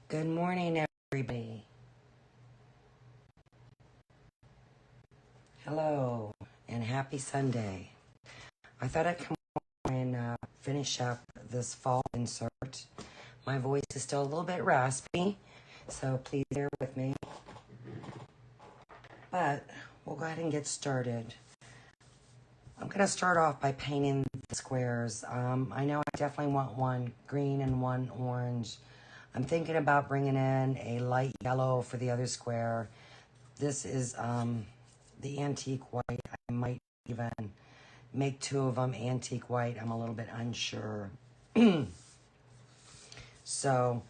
Good morning, everybody. Hello, and happy Sunday. I thought I'd come and finish up this fall insert. My voice is still a little bit raspy, so please bear with me. But we'll go ahead and get started. I'm going to start off by painting the squares. I know I definitely want one green and one orange. I'm thinking about bringing in a light yellow for the other square. This is the antique white. I might even make two of them antique white. I'm a little bit unsure. So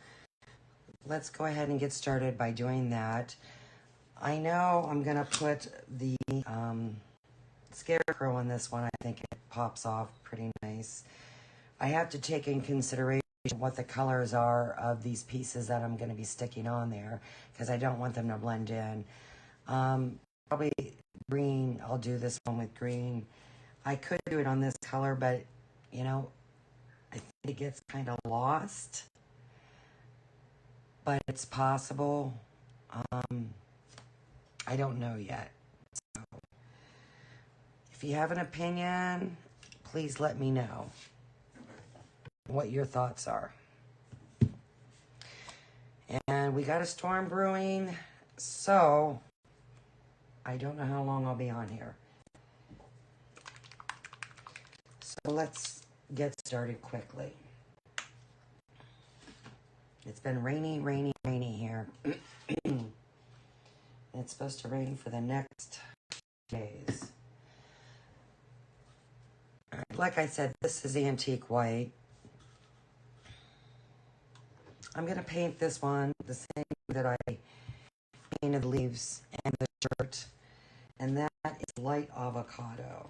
let's go ahead and get started by doing that. I know I'm going to put the scarecrow on this one. I think it pops off pretty nice. I have to take in consideration what the colors are of these pieces that I'm going to be sticking on there because I don't want them to blend in. Probably green. I'll do this one with green. I could do it on this color, but you know, I think it gets kind of lost. But it's possible. I don't know yet. So if you have an opinion, please let me know what your thoughts are. And we got a storm brewing, so I don't know how long I'll be on here. So let's get started quickly. It's been rainy, rainy, rainy here. It's supposed to rain for the next days. Like I said, this is antique white. I'm going to paint this one the same that I painted the leaves and the shirt. And that is light avocado.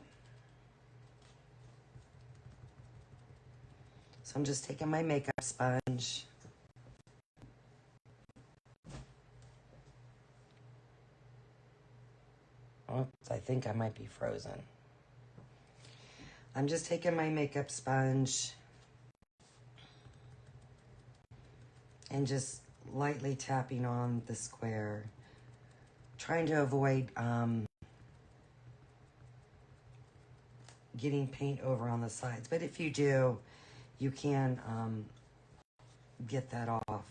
So I'm just taking my makeup sponge. Oops, I think I might be frozen. I'm just taking my makeup sponge and just lightly tapping on the square, trying to avoid getting paint over on the sides. But if you do, you can get that off.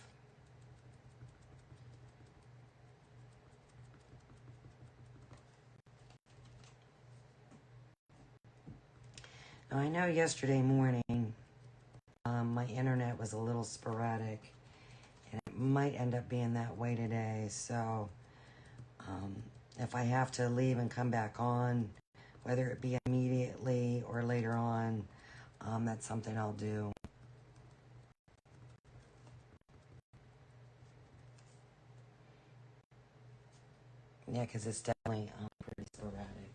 Now, I know yesterday morning my internet was a little sporadic, and it might end up being that way today. So if I have to leave and come back on, whether it be immediately or later on, that's something I'll do. Yeah, because it's definitely pretty sporadic.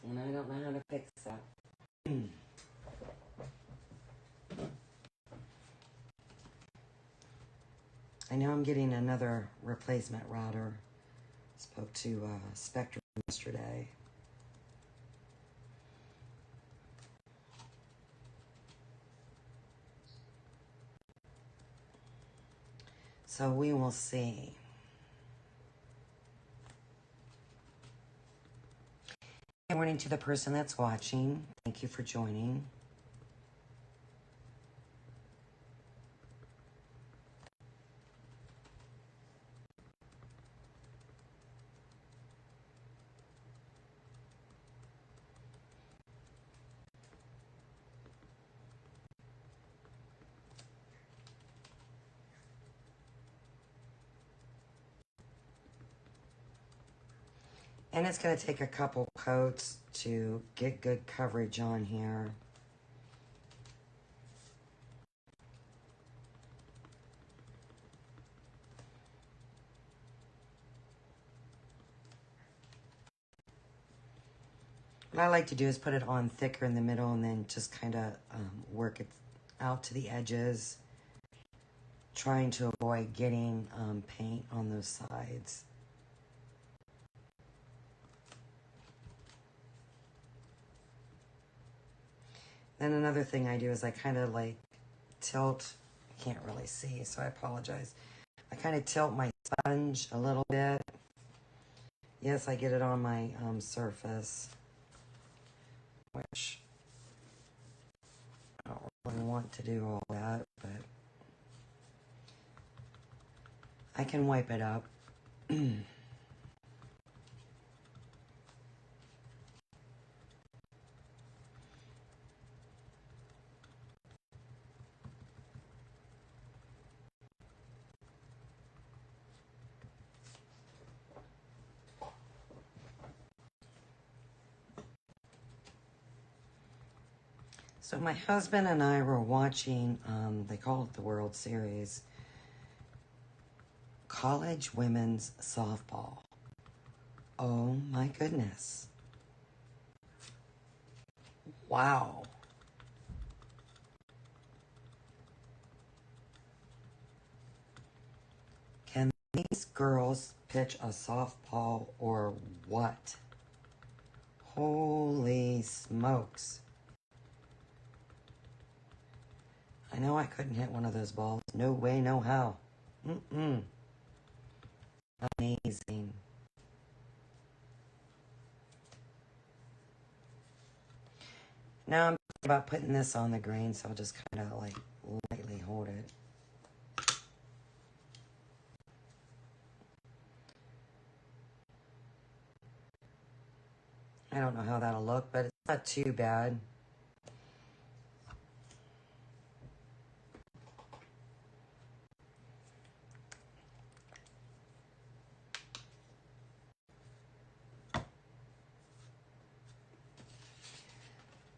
And I don't know how to fix that. I know I'm getting another replacement router. Spoke to Spectrum yesterday. So we will see. Good morning to the person that's watching. Thank you for joining. And it's going to take a couple coats to get good coverage on here. What I like to do is put it on thicker in the middle and then just kind of work it out to the edges, trying to avoid getting paint on those sides. Then another thing I do is I kind of like tilt Can't really see, so I apologize. I kind of tilt my sponge a little bit. Yes, I get it on my surface, which I don't really want to do all that, but I can wipe it up. So my husband and I were watching, they call it the World Series, college women's softball. Oh my goodness. Wow. Can these girls pitch a softball or what? Holy smokes. I know I couldn't hit one of those balls. No way, no how. Amazing. Now I'm thinking about putting this on the green, so I'll just kind of like lightly hold it. I don't know how that'll look, but it's not too bad.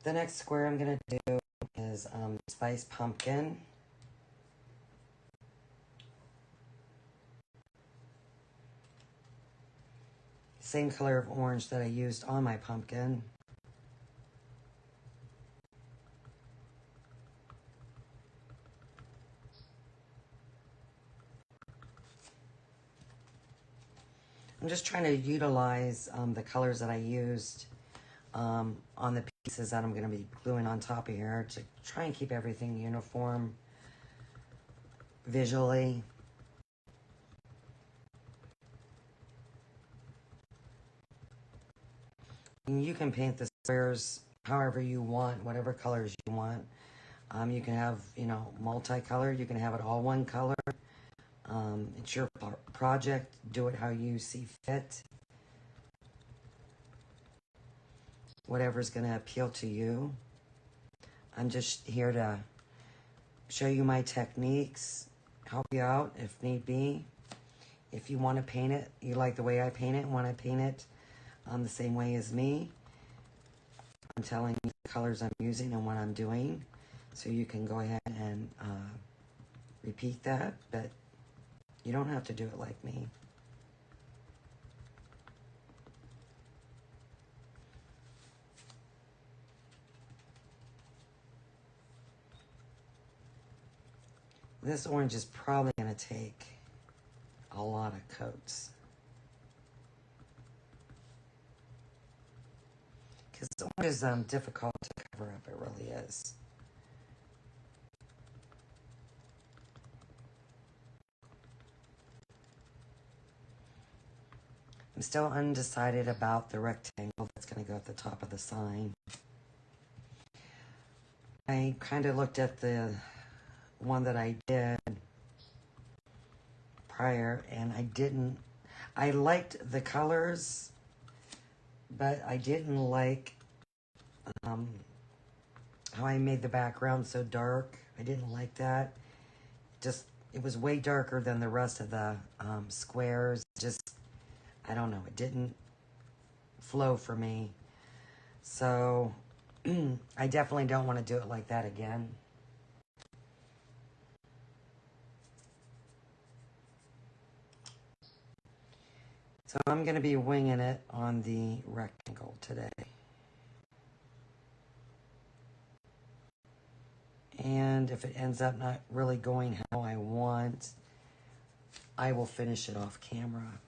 The next square I'm going to do is spiced pumpkin. Same color of orange that I used on my pumpkin. I'm just trying to utilize the colors that I used on the pieces that I'm going to be gluing on top of here to try and keep everything uniform visually. And you can paint the squares however you want, whatever colors you want. You can have, multicolored. You can have it all one color. It's your project. Do it how you see fit. Whatever's going to appeal to you. I'm just here to show you my techniques, help you out if need be. If you want to paint it, you like the way I paint it, want to paint it the same way as me, I'm telling you the colors I'm using and what I'm doing, so you can go ahead and repeat that, but you don't have to do it like me. This orange is probably going to take a lot of coats. Because orange is difficult to cover up, it really is. I'm still undecided about the rectangle that's going to go at the top of the sign. I kind of looked at the one that I did prior, and I liked the colors, but I didn't like how I made the background so dark. I didn't like that. It was way darker than the rest of the squares. I don't know, it didn't flow for me. So I definitely don't want to do it like that again. So I'm going to be winging it on the rectangle today. And if it ends up not really going how I want, I will finish it off camera.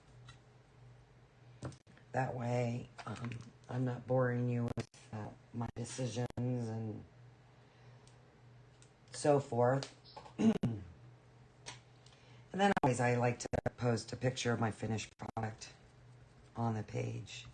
That way, I'm not boring you with my decisions and so forth. And then always I like to post a picture of my finished product on the page.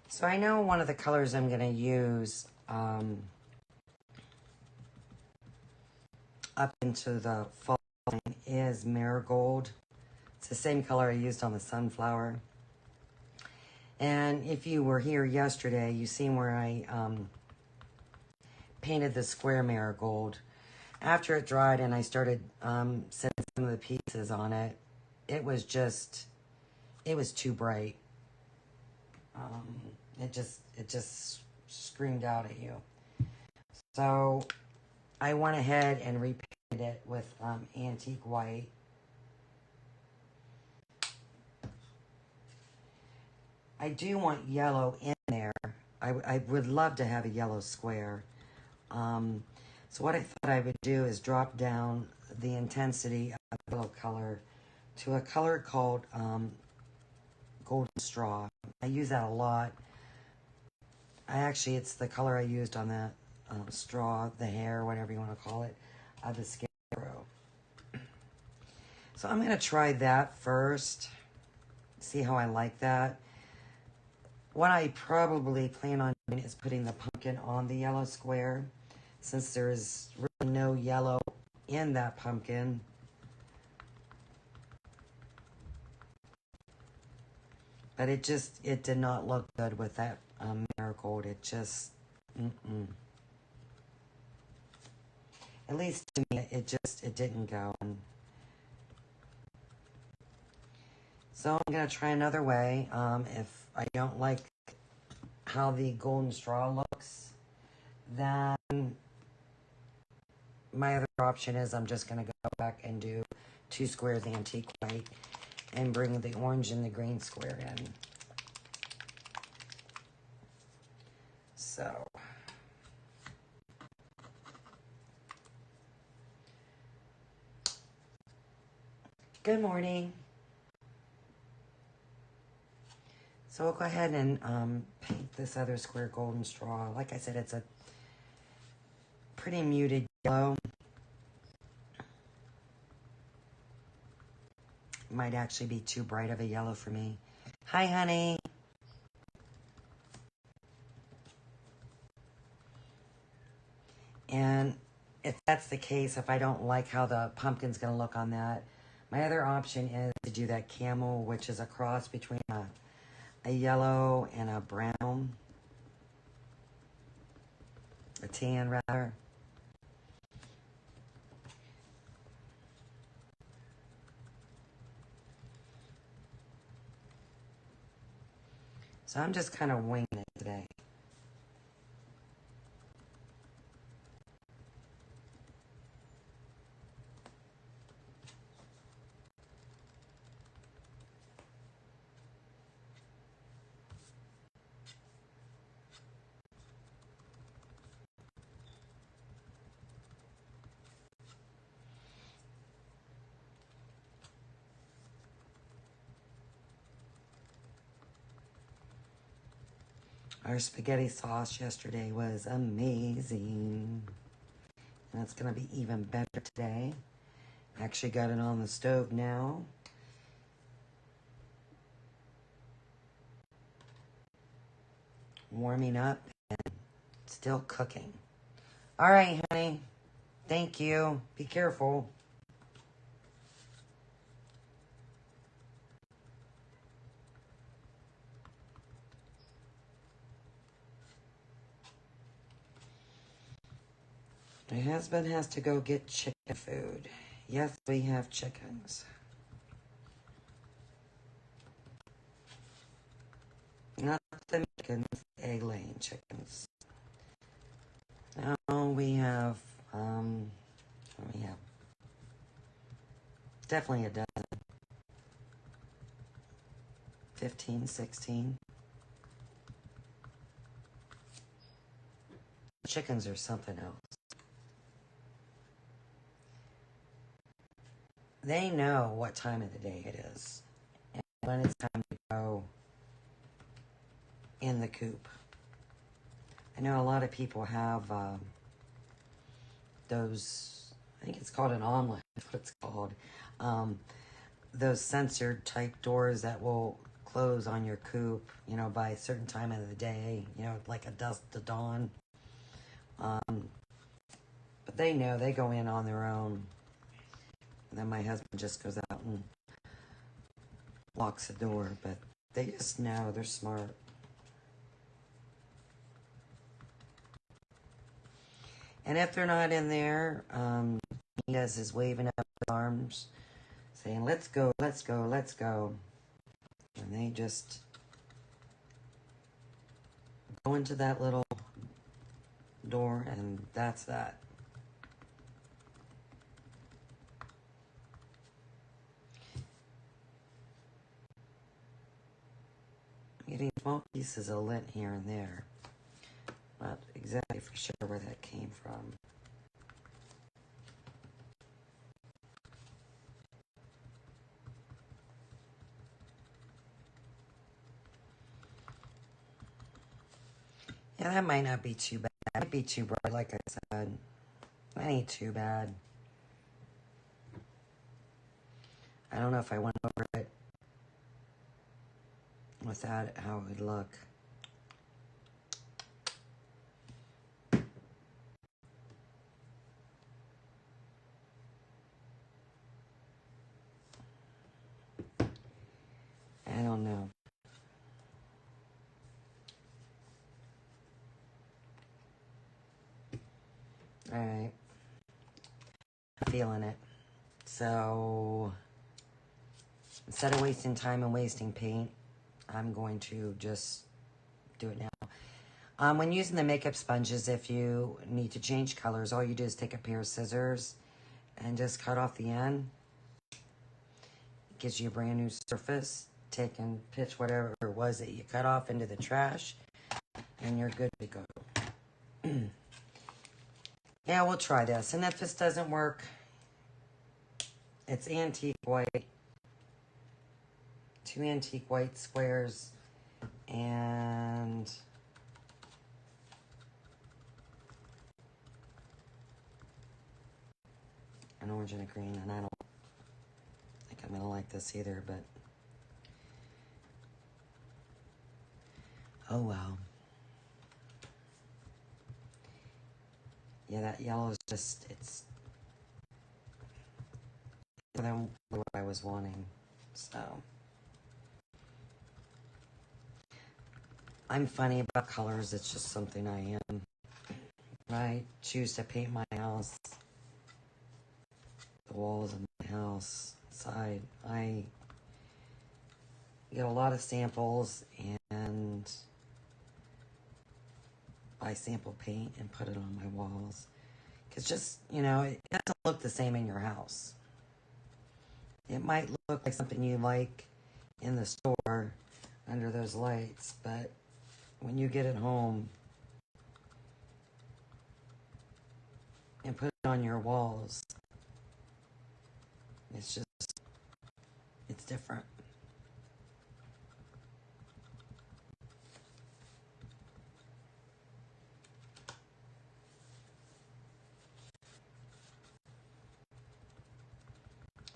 So I know one of the colors I'm going to use up into the fall is marigold. It's the same color I used on the sunflower. And if you were here yesterday, you seen where I painted the square marigold. After it dried and I started setting some of the pieces on it, it was too bright. It just screamed out at you. So I went ahead and repainted it with antique white. I do want yellow in there. I would love to have a yellow square. So what I thought I would do is drop down the intensity of the yellow color to a color called golden straw. I use that a lot. It's the color I used on that straw, the hair, whatever you want to call it, of the scarecrow. So I'm going to try that first, see how I like that. What I probably plan on doing is putting the pumpkin on the yellow square, since there's really no yellow in that pumpkin. But it did not look good with that marigold. It just, at least to me, it didn't go. So I'm going to try another way. If I don't like how the golden straw looks, then my other option is I'm just going to go back and do 2 squares antique white and bring the orange and the green square in. So good morning. So we'll go ahead and paint this other square golden straw. Like I said, it's a pretty muted yellow. Might actually be too bright of a yellow for me. Hi, honey. And if that's the case, if I don't like how the pumpkin's going to look on that, my other option is to do that camel, which is a cross between a yellow and a brown. A tan, rather. So I'm just kind of winging it today. Our spaghetti sauce yesterday was amazing. And it's going to be even better today. Actually got it on the stove now. Warming up and still cooking. All right, honey. Thank you. Be careful. My husband has to go get chicken food. Yes, we have chickens. Not the chickens, egg-laying chickens. Now we have, definitely a dozen. 15, 16. Chickens are something else. They know what time of the day it is and when it's time to go in the coop. I know a lot of people have those, I think it's called an omelet, that's what it's called. Those censored type doors that will close on your coop, you know, by a certain time of the day, you know, like a dusk to dawn. But they know, they go in on their own. And then my husband just goes out and locks the door. But they just know, they're smart. And if they're not in there, he does his waving up his arms, saying, let's go, let's go, let's go. And they just go into that little door, and that's that. I'm getting small pieces of lint here and there. Not exactly for sure where that came from. Yeah, that might not be too bad. It might be too bright, like I said. That ain't too bad. I don't know if I went over it without it, how it would look. I don't know. Alright. I'm feeling it. So, instead of wasting time and wasting paint, I'm going to just do it now. When using the makeup sponges, if you need to change colors, all you do is take a pair of scissors and just cut off the end. It gives you a brand new surface. Take and pitch whatever it was that you cut off into the trash, and you're good to go. Yeah, we'll try this. And if this doesn't work, it's antique white. 2 antique white squares and an orange and a green. And I don't think I'm going to like this either, but oh well. Yeah, that yellow is just, it's more than what I was wanting. So I'm funny about colors. It's just something I am. I choose to paint my house, the walls of my house, inside. I get a lot of samples and buy sample paint and put it on my walls. Because just, you know, it doesn't look the same in your house. It might look like something you like in the store under those lights, but when you get it home and put it on your walls, it's just, it's different.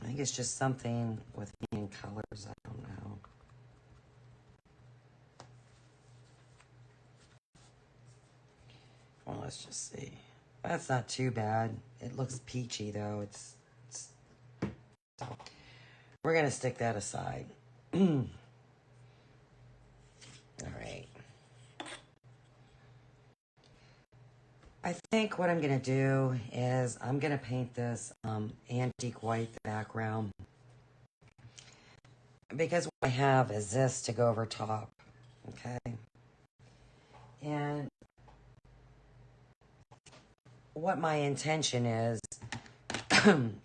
I think it's just something with me in colors. I don't know. Well, let's just see. That's not too bad. It looks peachy, though. It's so we're going to stick that aside. All right. I think what I'm going to do is I'm going to paint this antique white background, because what I have is this to go over top Okay. And what my intention is,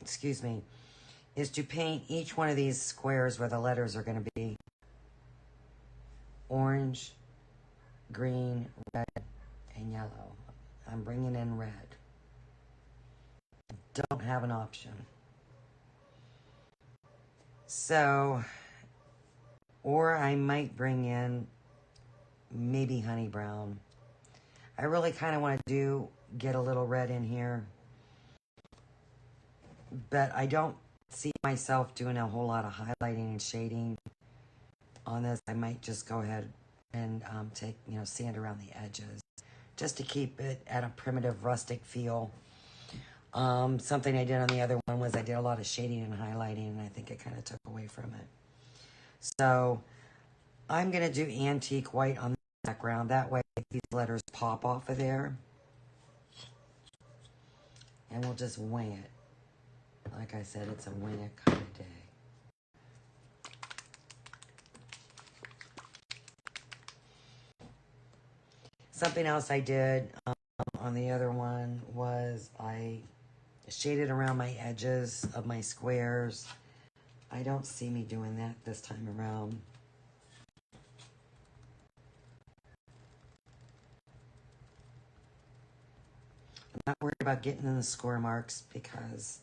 excuse me, is to paint each one of these squares where the letters are going to be orange, green, red, and yellow. I'm bringing in red. Don't have an option. So, or I might bring in maybe honey brown. I really kind of want to get a little red in here, but I don't see myself doing a whole lot of highlighting and shading on this. I might just go ahead and take, sand around the edges just to keep it at a primitive rustic feel. Something I did on the other one was I did a lot of shading and highlighting, and I think it kind of took away from it. So I'm going to do antique white on the background. That way these letters pop off of there. And we'll just wing it. Like I said, it's a wing it kind of day. Something else I did on the other one was I shaded around my edges of my squares. I don't see me doing that this time around. I'm not worried about getting in the score marks because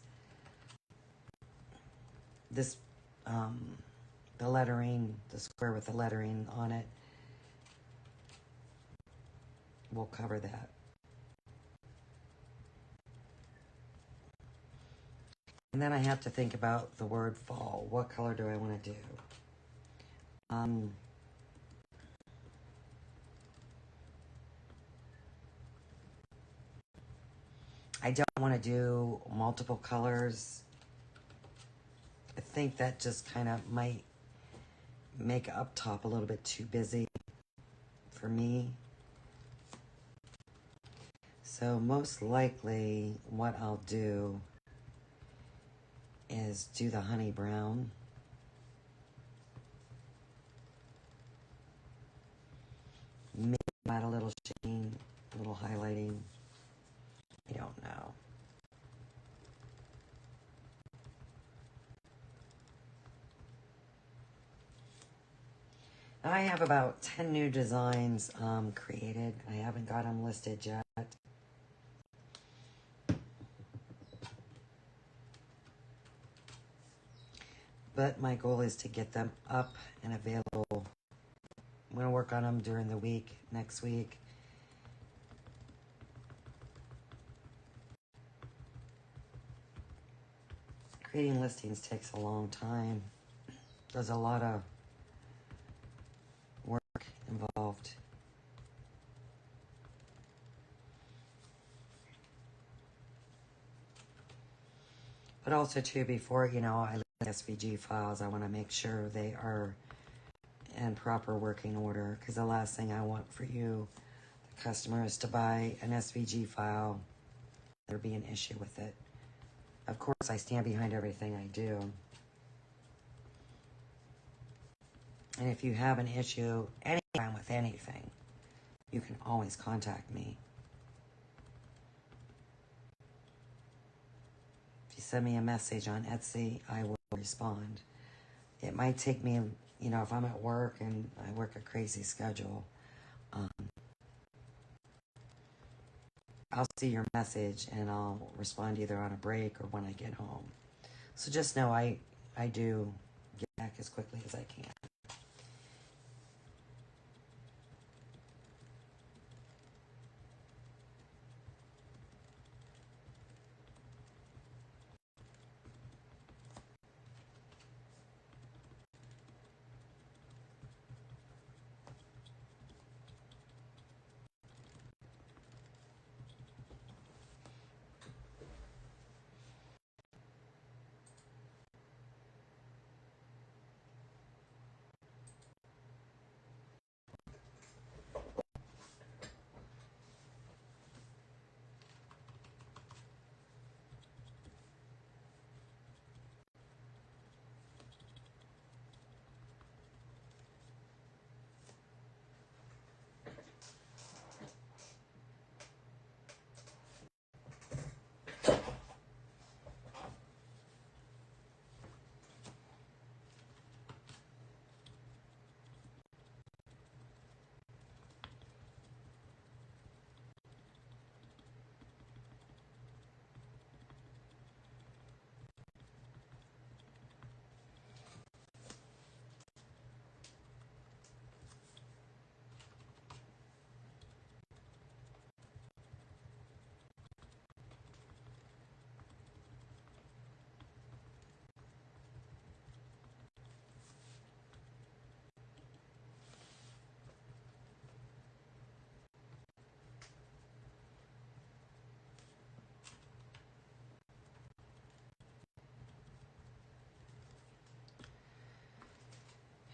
this, the lettering, the square with the lettering on it, will cover that. And then I have to think about the word fall. What color do I want to do? I don't want to do multiple colors. I think that just kind of might make up top a little bit too busy for me. So most likely what I'll do is do the honey brown. Maybe add a little shading, a little highlighting. I don't know. I have about 10 new designs created. I haven't got them listed yet. But my goal is to get them up and available. I'm going to work on them during the week, next week. Creating listings takes a long time. There's a lot of work involved. But also, too, before, I look at SVG files, I want to make sure they are in proper working order, because the last thing I want for you, the customer, is to buy an SVG file. There be an issue with it. Of course, I stand behind everything I do. And if you have an issue anytime with anything, you can always contact me. If you send me a message on Etsy, I will respond. It might take me, if I'm at work and I work a crazy schedule, I'll see your message and I'll respond either on a break or when I get home. So just know I do get back as quickly as I can.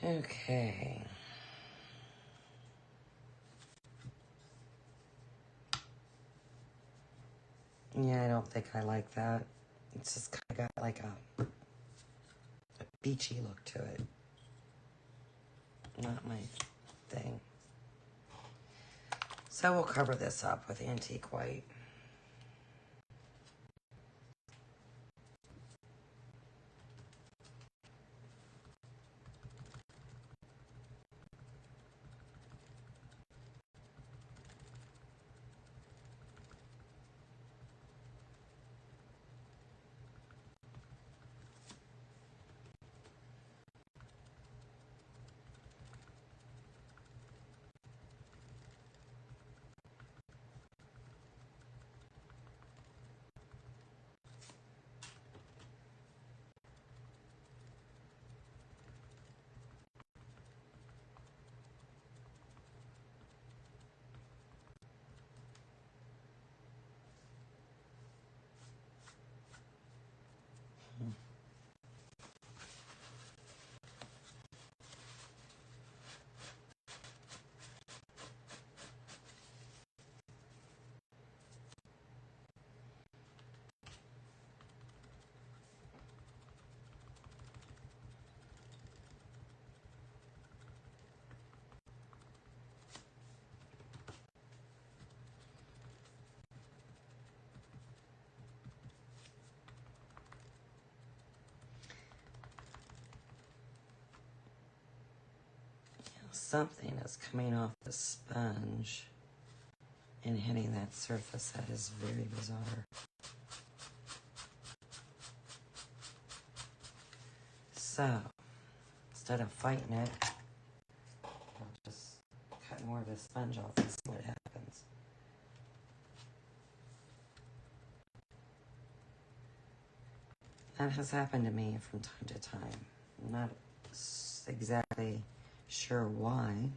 Okay. Yeah, I don't think I like that. It's just kind of got like a beachy look to it. Not my thing. So we'll cover this up with antique white. Something is coming off the sponge and hitting that surface. That is very bizarre. So, instead of fighting it, I'll just cut more of the sponge off and see what happens. That has happened to me from time to time. I'm not exactly sure why.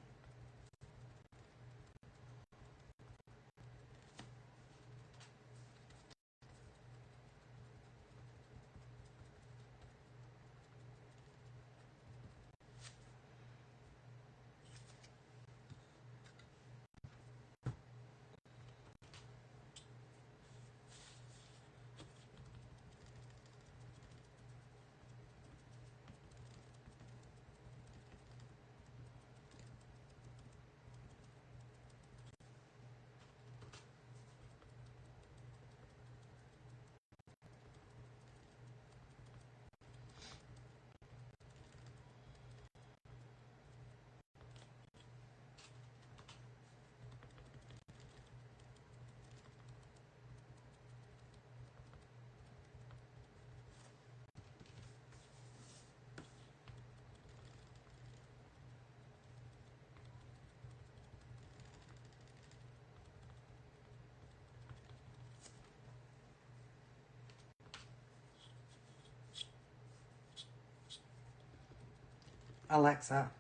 Alexa,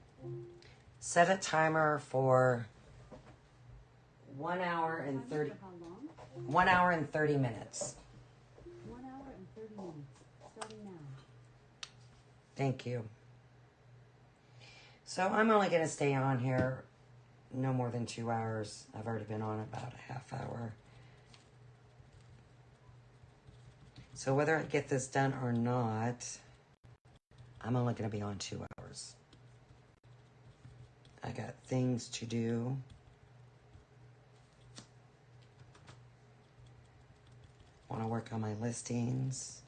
set a timer for 1 hour and 30. How long? 1 hour and 30 minutes. 1 hour and 30 minutes. Starting now. Thank you. So I'm only going to stay on here no more than 2 hours. I've already been on about a half hour. So whether I get this done or not, I'm only going to be on 2 hours. I got things to do. Want to work on my listings,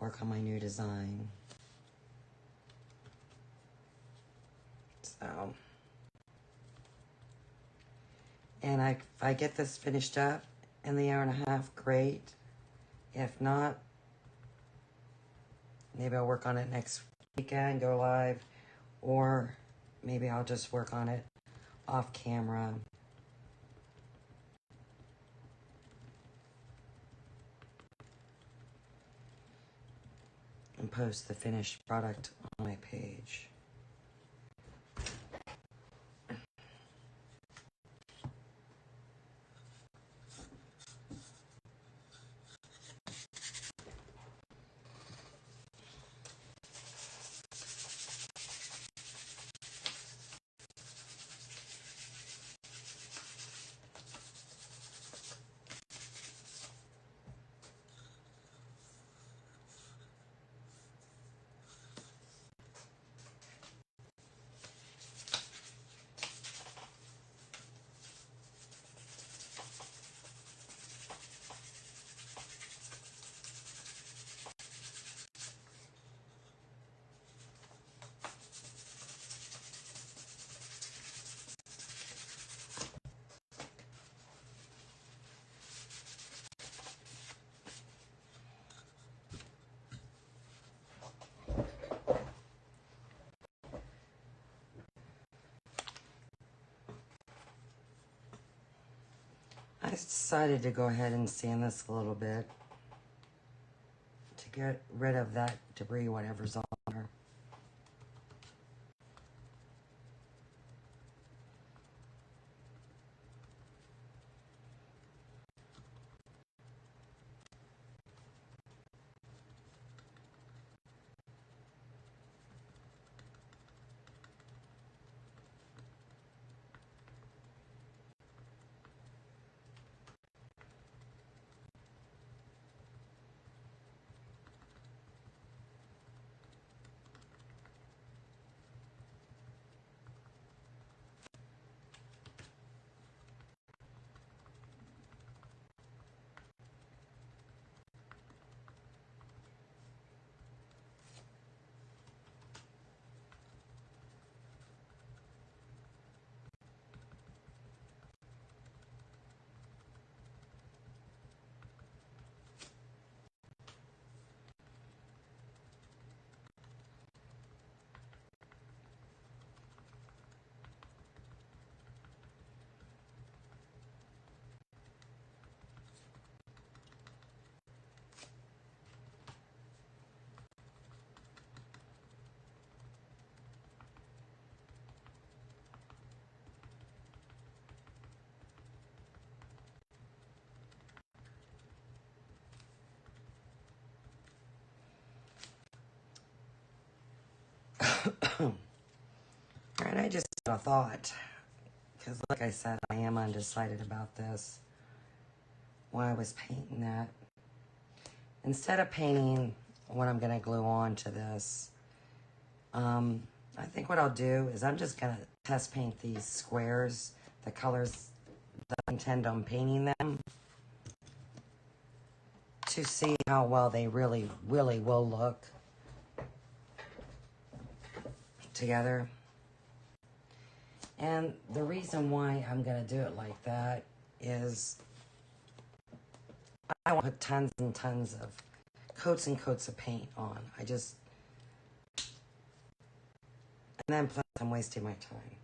work on my new design. So, and if I get this finished up in the hour and a half, great. If not, maybe I'll work on it next weekend, go live, or maybe I'll just work on it off camera. And post the finished product on my page. decided to go ahead and sand this a little bit to get rid of that debris, whatever's on there. And I just had a thought, because like I said, I am undecided about this. Why I was painting that. Instead of painting what I'm going to glue on to this, I think what I'll do is I'm just going to test paint these squares, the colors that I intend on painting them, to see how well they really will look together. And the reason why I'm going to do it like that is I want to put tons and tons of coats and coats of paint on. And then plus I'm wasting my time.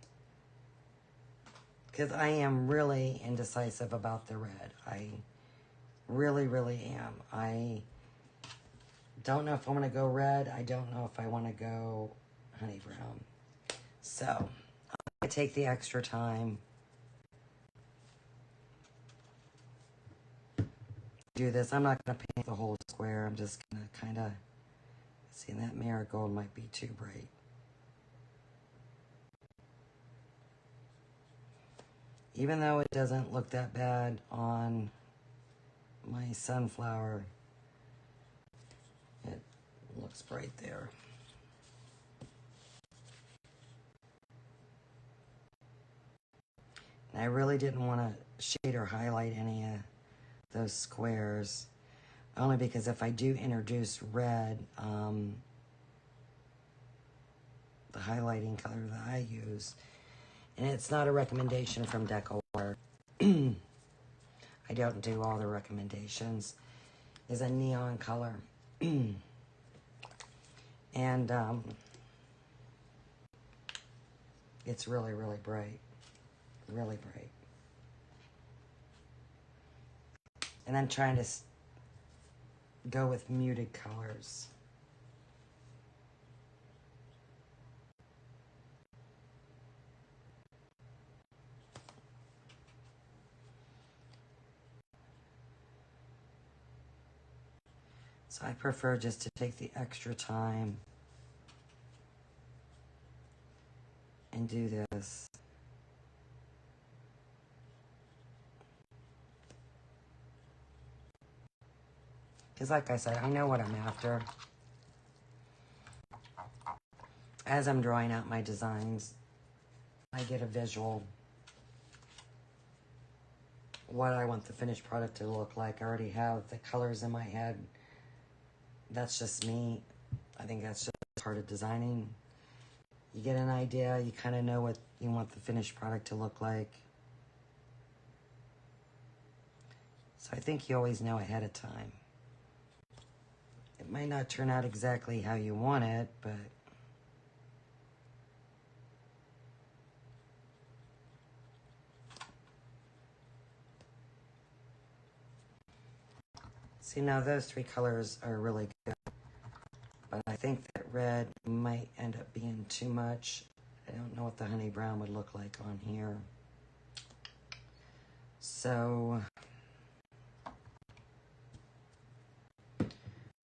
Because I am really indecisive about the red. I really am. I don't know if I want to go red. I don't know if I want to go honey brown. So I take the extra time. Do this. I'm not going to paint the whole square. I'm just going to kind of see, that marigold might be too bright. Even though it doesn't look that bad on my sunflower, it looks bright there. And I really didn't want to shade or highlight any of those squares, only because if I do introduce red, the highlighting color that I use, and it's not a recommendation from Decor, I don't do all the recommendations, is a neon color. And it's really bright. Really bright. And I'm trying to go with muted colors. So I prefer just to take the extra time and do this. Because like I said, I know what I'm after. As I'm drawing out my designs, I get a visual what I want the finished product to look like. I already have the colors in my head. That's just me. I think that's just part of designing. You get an idea, you kind of know what you want the finished product to look like. So I think you always know ahead of time. It might not turn out exactly how you want it, but See, now those three colors are really good, but I think that red might end up being too much. I don't know what the honey brown would look like on here. So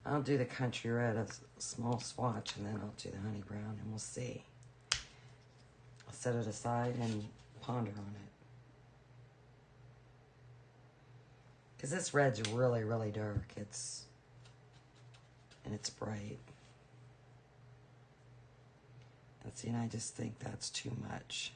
I'll do the country red, a small swatch, and then I'll do the honey brown, and we'll see. I'll set it aside and ponder on it. Because this red's really, really dark. It's bright. And see, and I just think that's too much.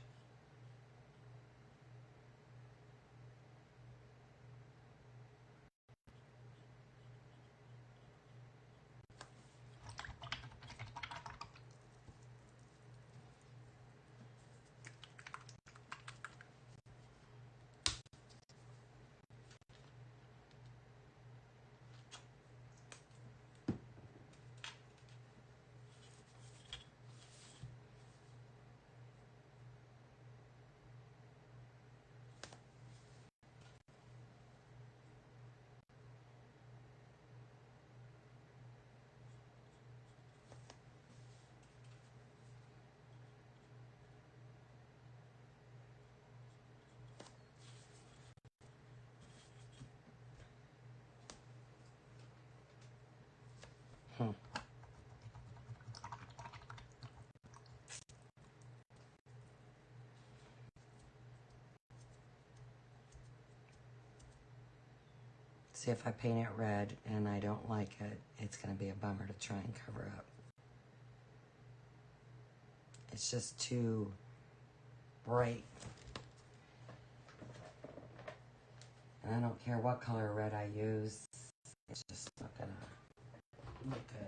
See, if I paint it red and I don't like it, it's going to be a bummer to try and cover up. It's just too bright. And I don't care what color red I use, it's just not going to look good.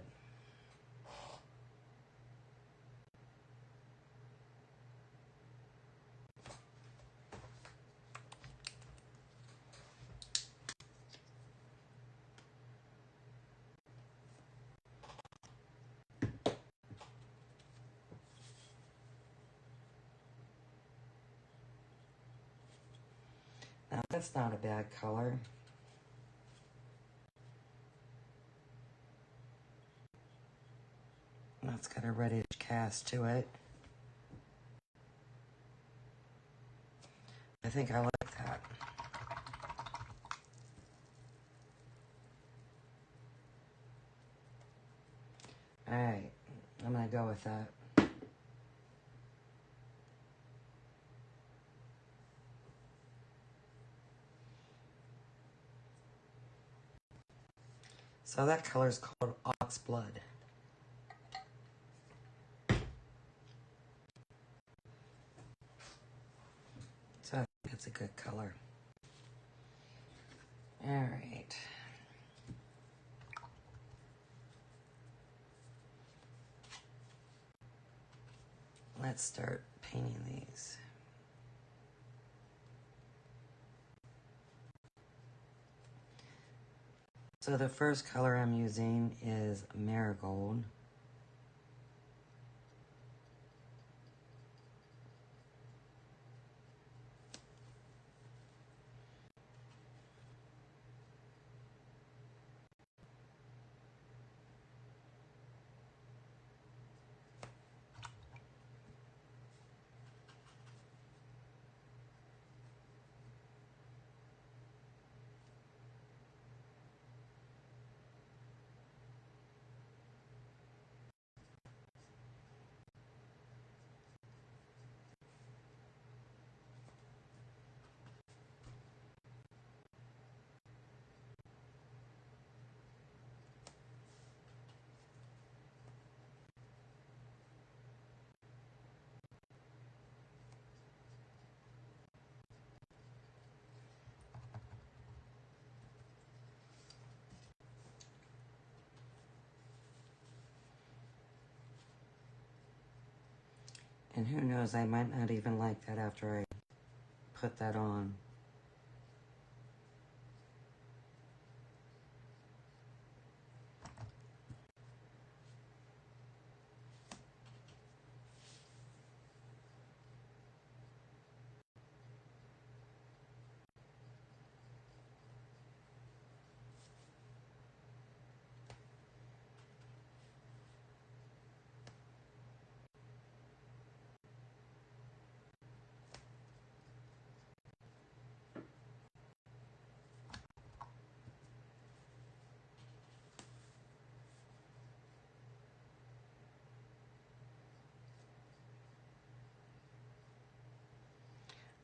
Now, that's not a bad color. That's got a reddish cast to it. I think I like that. Alright, I'm going to go with that. So that color is called Ox Blood. So I think it's a good color. Alright. Let's start painting these. So the first color I'm using is Marigold. And who knows, I might not even like that after I put that on.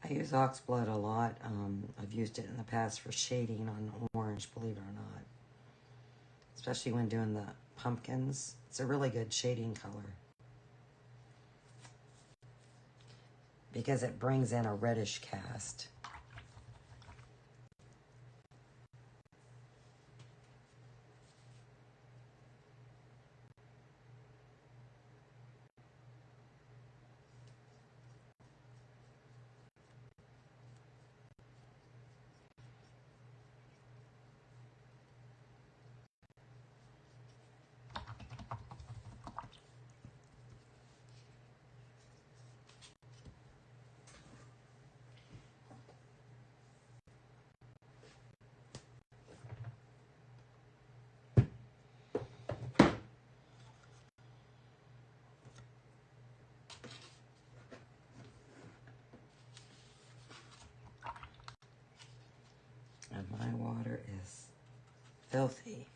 I use oxblood a lot. I've used it in the past for shading on orange, believe it or not. Especially when doing the pumpkins. It's a really good shading color. Because it brings in a reddish cast. And my water is filthy.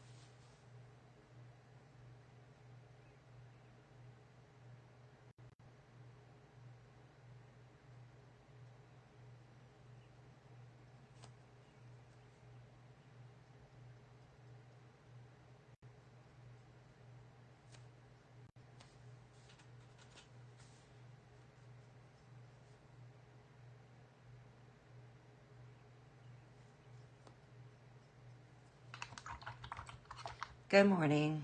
Good morning.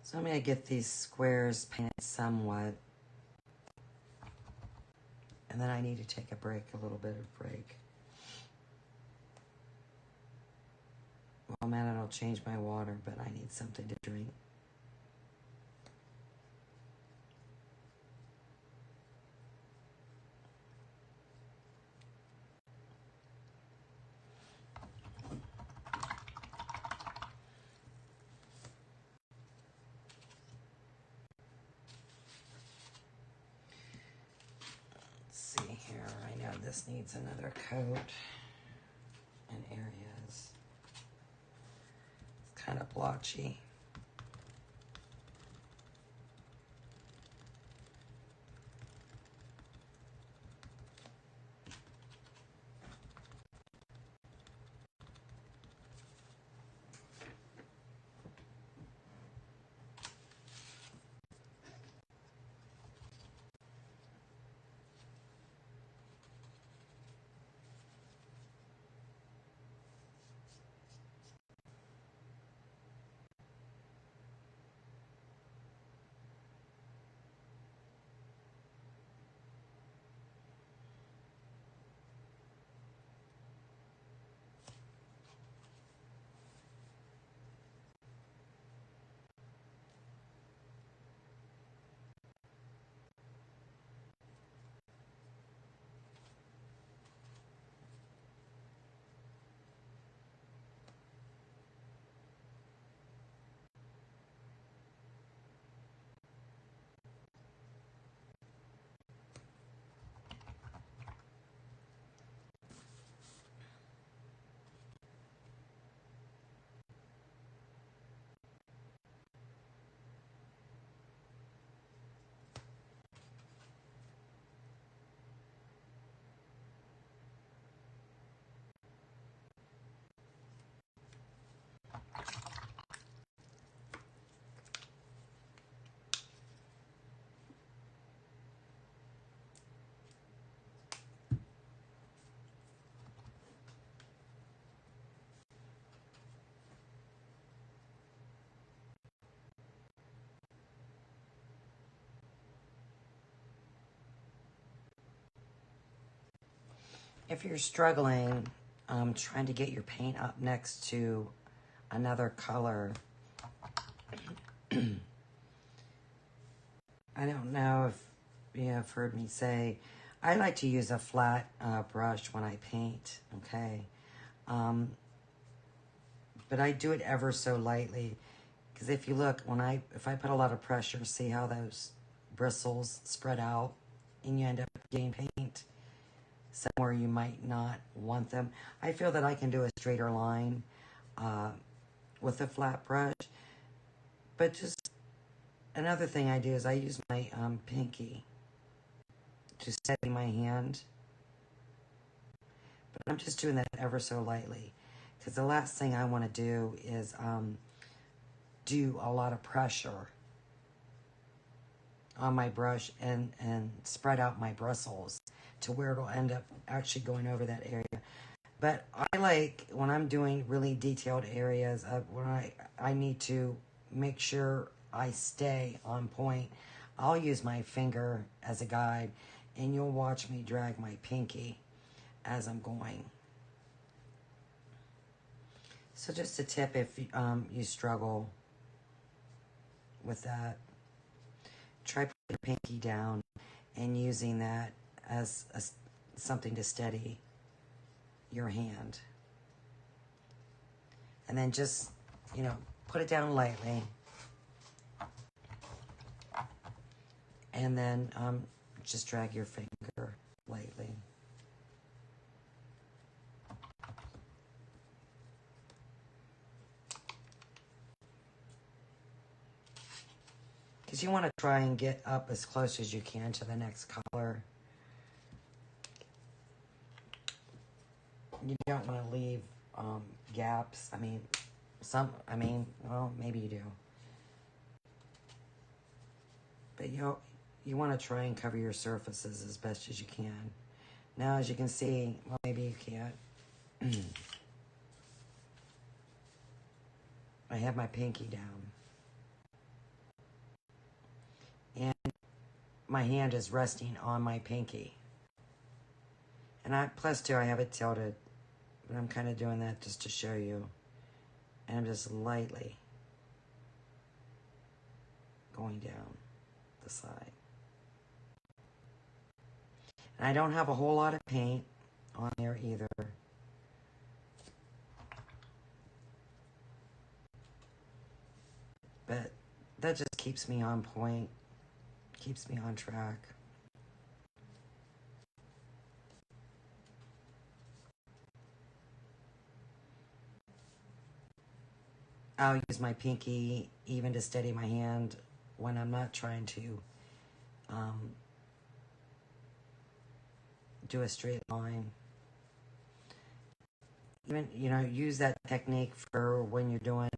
So I'm going to get these squares painted somewhat. And then I need to take a break, a little bit of break. Well, man, it'll change my water, but I need something to drink. Let's see here. I know this needs another coat in areas. It's kind of blotchy. If you're struggling, trying to get your paint up next to another color, I don't know if you have heard me say, I like to use a flat brush when I paint, okay? Um, but I do it ever so lightly. Because if you look, if I put a lot of pressure, see how those bristles spread out and you end up getting paint somewhere you might not want them. I feel that I can do a straighter line with a flat brush. But just another thing I do is I use my pinky to steady my hand. But I'm just doing that ever so lightly. Because the last thing I want to do is do a lot of pressure on my brush and spread out my bristles to where it'll end up actually going over that area. But I like, when I'm doing really detailed areas, when I need to make sure I stay on point, I'll use my finger as a guide, and you'll watch me drag my pinky as I'm going. So just a tip if you struggle with that, try putting your pinky down and using that as something to steady your hand. And then just, put it down lightly. And then just drag your finger lightly. Because you want to try and get up as close as you can to the next color. You don't want to leave gaps. Well, maybe you do. But you want to try and cover your surfaces as best as you can. Now, as you can see, well, maybe you can't. I have my pinky down. And my hand is resting on my pinky. And plus two, I have it tilted. But I'm kind of doing that just to show you. And I'm just lightly going down the side. And I don't have a whole lot of paint on there either. But that just keeps me on point, keeps me on track. I'll use my pinky even to steady my hand when I'm not trying to do a straight line. Even, use that technique for when you're doing,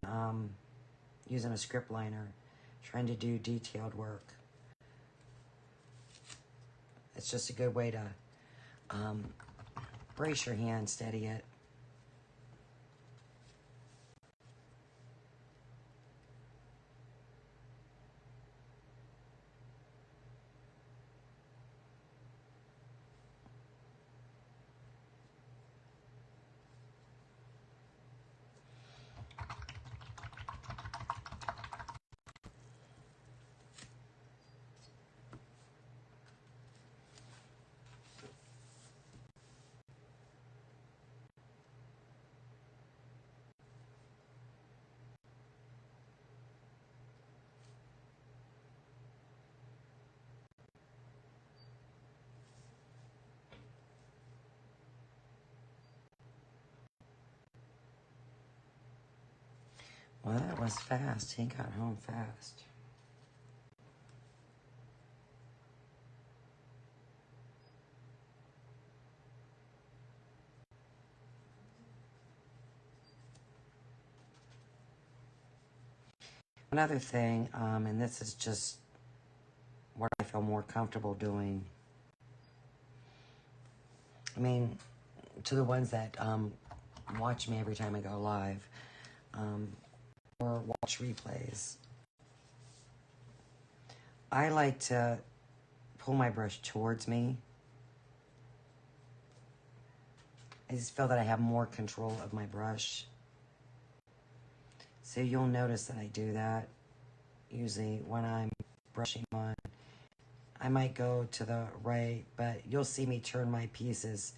using a script liner, trying to do detailed work. It's just a good way to brace your hand, steady it. Well, that was fast. He got home fast. Another thing, and this is just what I feel more comfortable doing. To the ones that watch me every time I go live, or watch replays, I like to pull my brush towards me. I just feel that I have more control of my brush. So you'll notice that I do that usually when I'm brushing on I might go to the right, but you'll see me turn my pieces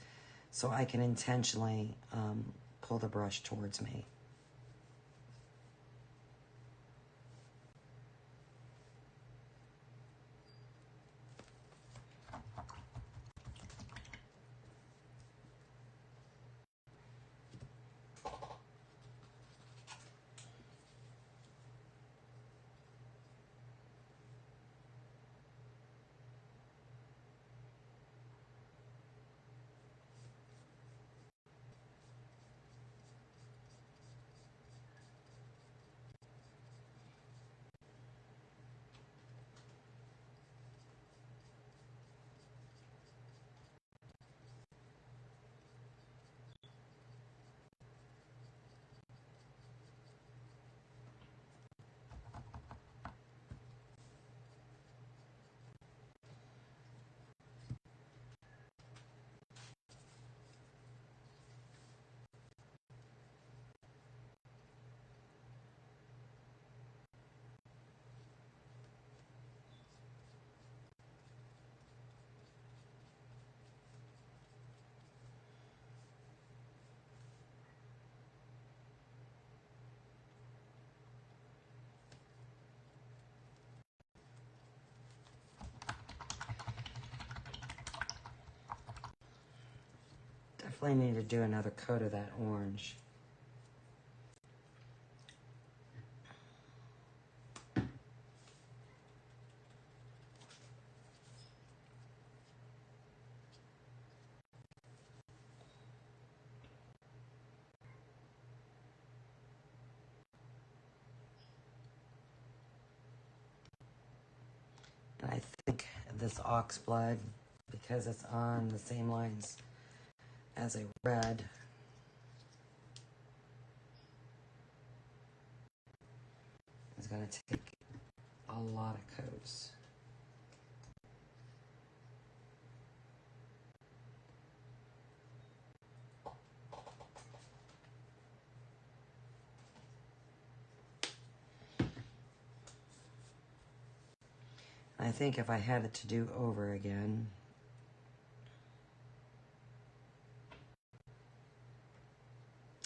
so I can intentionally pull the brush towards me. Definitely need to do another coat of that orange. And I think this ox blood, because it's on the same lines as a red, is going to take a lot of coats. I think if I had it to do over again,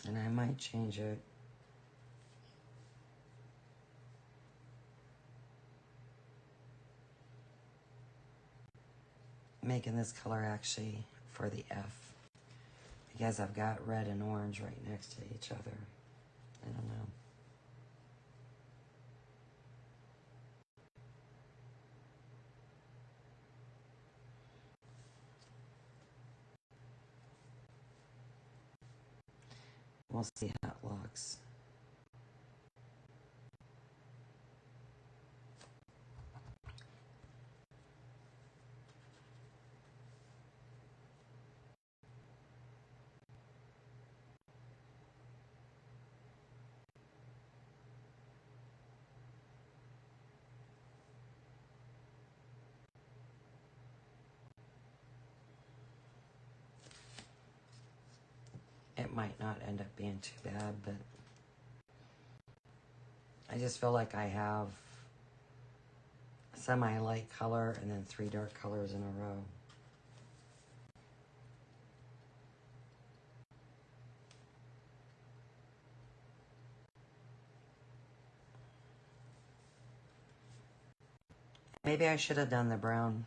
and I might change it. Making this color actually for the F, because I've got red and orange right next to each other. I don't know. We'll see how it looks. It might not end up being too bad, but I just feel like I have a semi-light color and then 3 dark colors in a row. Maybe I should have done the brown.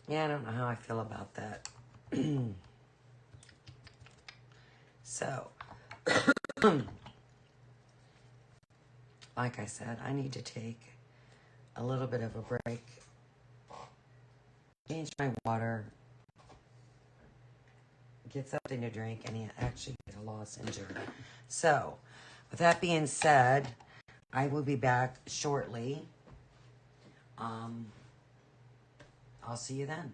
Yeah, I don't know how I feel about that. So, like I said, I need to take a little bit of a break, change my water, get something to drink, and actually get a lost injured. So, with that being said, I will be back shortly. I'll see you then.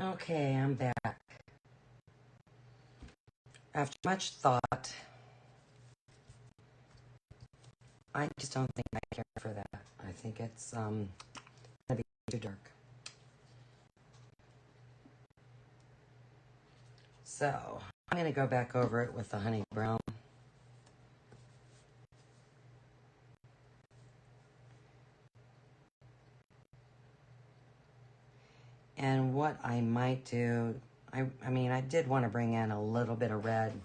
Okay, I'm back. After much thought, I just don't think I care for that. I think it's gonna be too dark. So I'm gonna go back over it with the honey brown. And what I might do, I mean, I did want to bring in a little bit of red.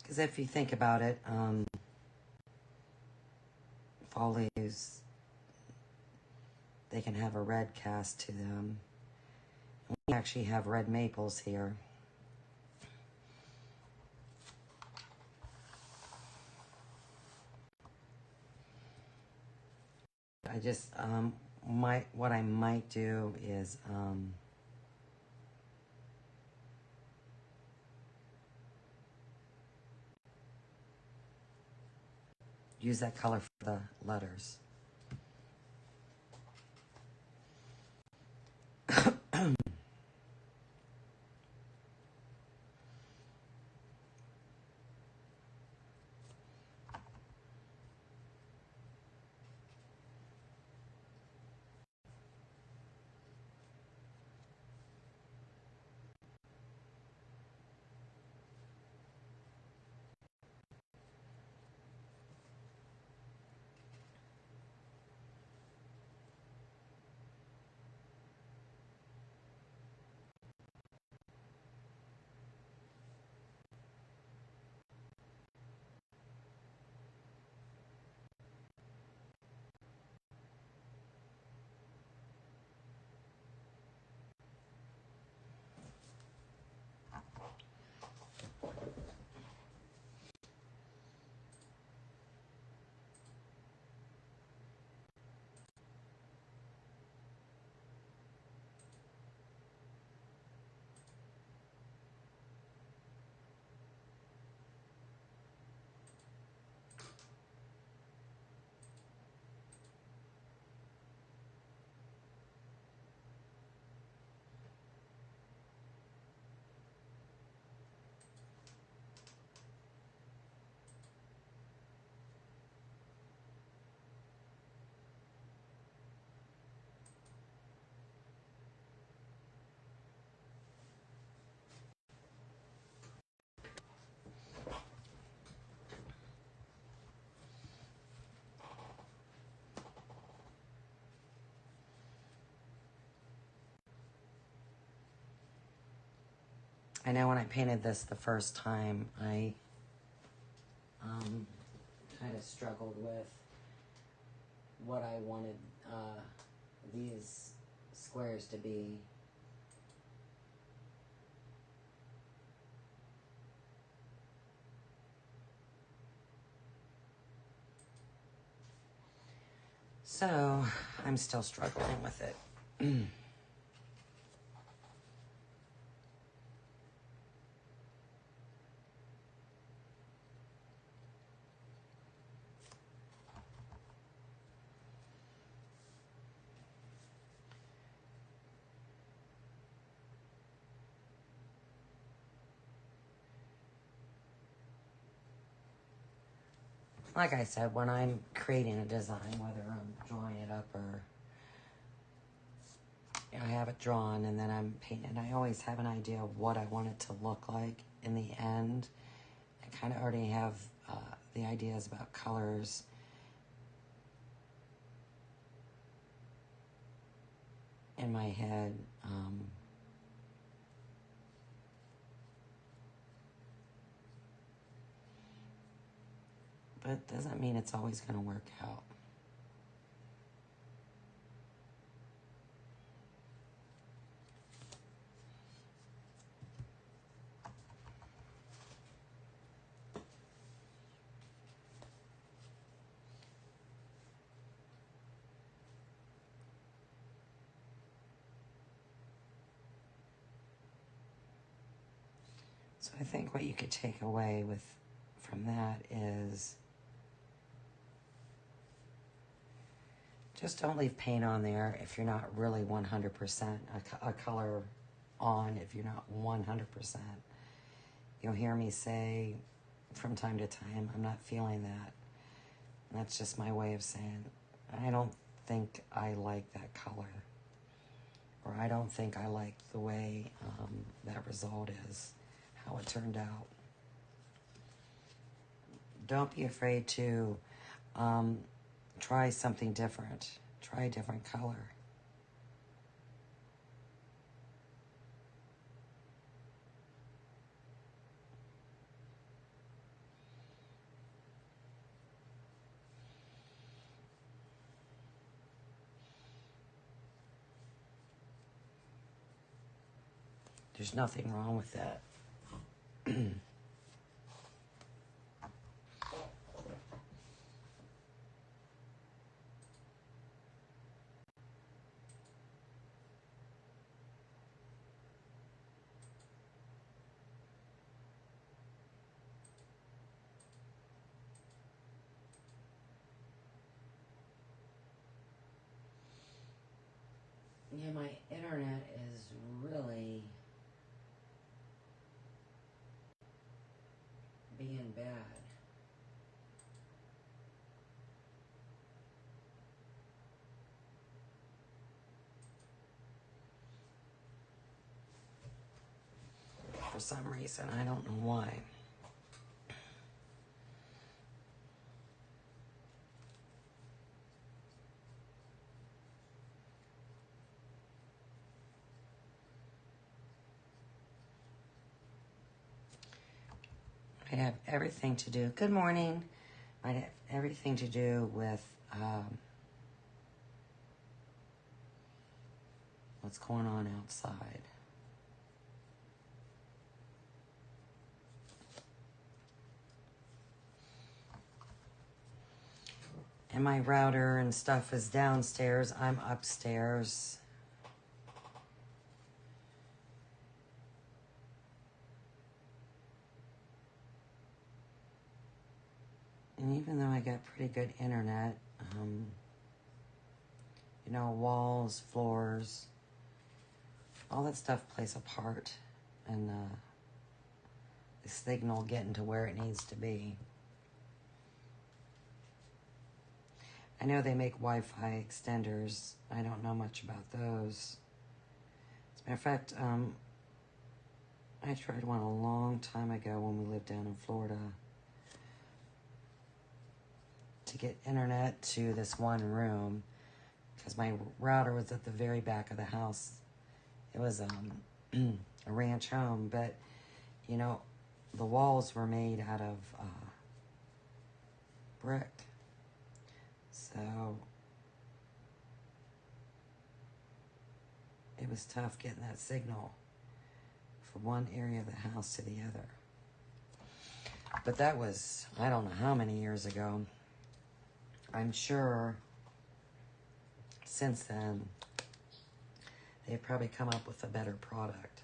Because if you think about it, fall leaves, they can have a red cast to them. We actually have red maples here. I just, what I might do is, use that color for the letters. I know when I painted this the first time, I kind of struggled with what I wanted these squares to be. So I'm still struggling with it. Like I said, when I'm creating a design, whether I'm drawing it up or I have it drawn and then I'm painting, I always have an idea of what I want it to look like in the end. I kind of already have the ideas about colors. In my head. But it doesn't mean it's always going to work out. So I think what you could take away from that is Just don't leave paint on there if you're not really 100% a color on, if you're not 100%. You'll hear me say from time to time, I'm not feeling that. And that's just my way of saying, I don't think I like that color. Or I don't think I like the way that result is, how it turned out. Don't be afraid to try something different. Try a different color. There's nothing wrong with that. Yeah, my internet is really being bad. For some reason, I don't know why. Might have everything to do. Good morning. Might have everything to do with what's going on outside. And my router and stuff is downstairs. I'm upstairs. And even though I got pretty good internet, you know, walls, floors, all that stuff plays a part in the signal getting to where it needs to be. I know they make Wi-Fi extenders. I don't know much about those. As a matter of fact, I tried one a long time ago when we lived down in Florida to get internet to this one room because my router was at the very back of the house. It was a ranch home, but you know, the walls were made out of brick. So it was tough getting that signal from one area of the house to the other. But that was, I don't know how many years ago. I'm sure since then they've probably come up with a better product.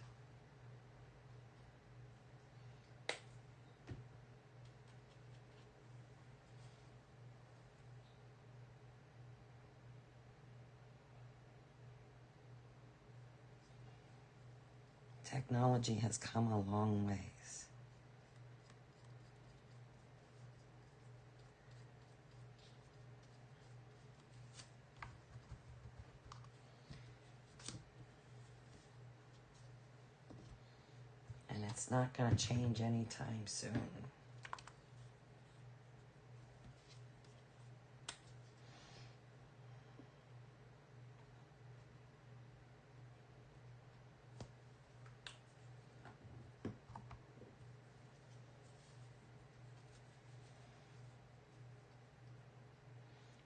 Technology has come a long ways. And it's not going to change anytime soon.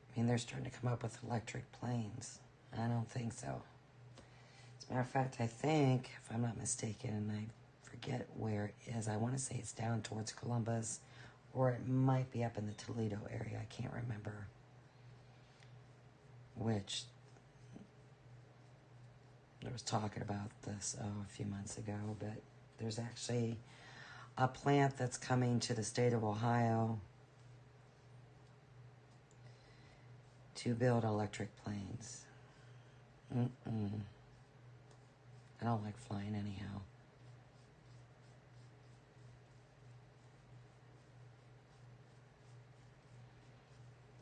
I mean, they're starting to come up with electric planes. I don't think so. As a matter of fact, I think, if I'm not mistaken, and I forget where it is, I want to say it's down towards Columbus, or it might be up in the Toledo area. I can't remember which. I was talking about this a few months ago, but there's actually a plant that's coming to the state of Ohio to build electric planes. I don't like flying anyhow.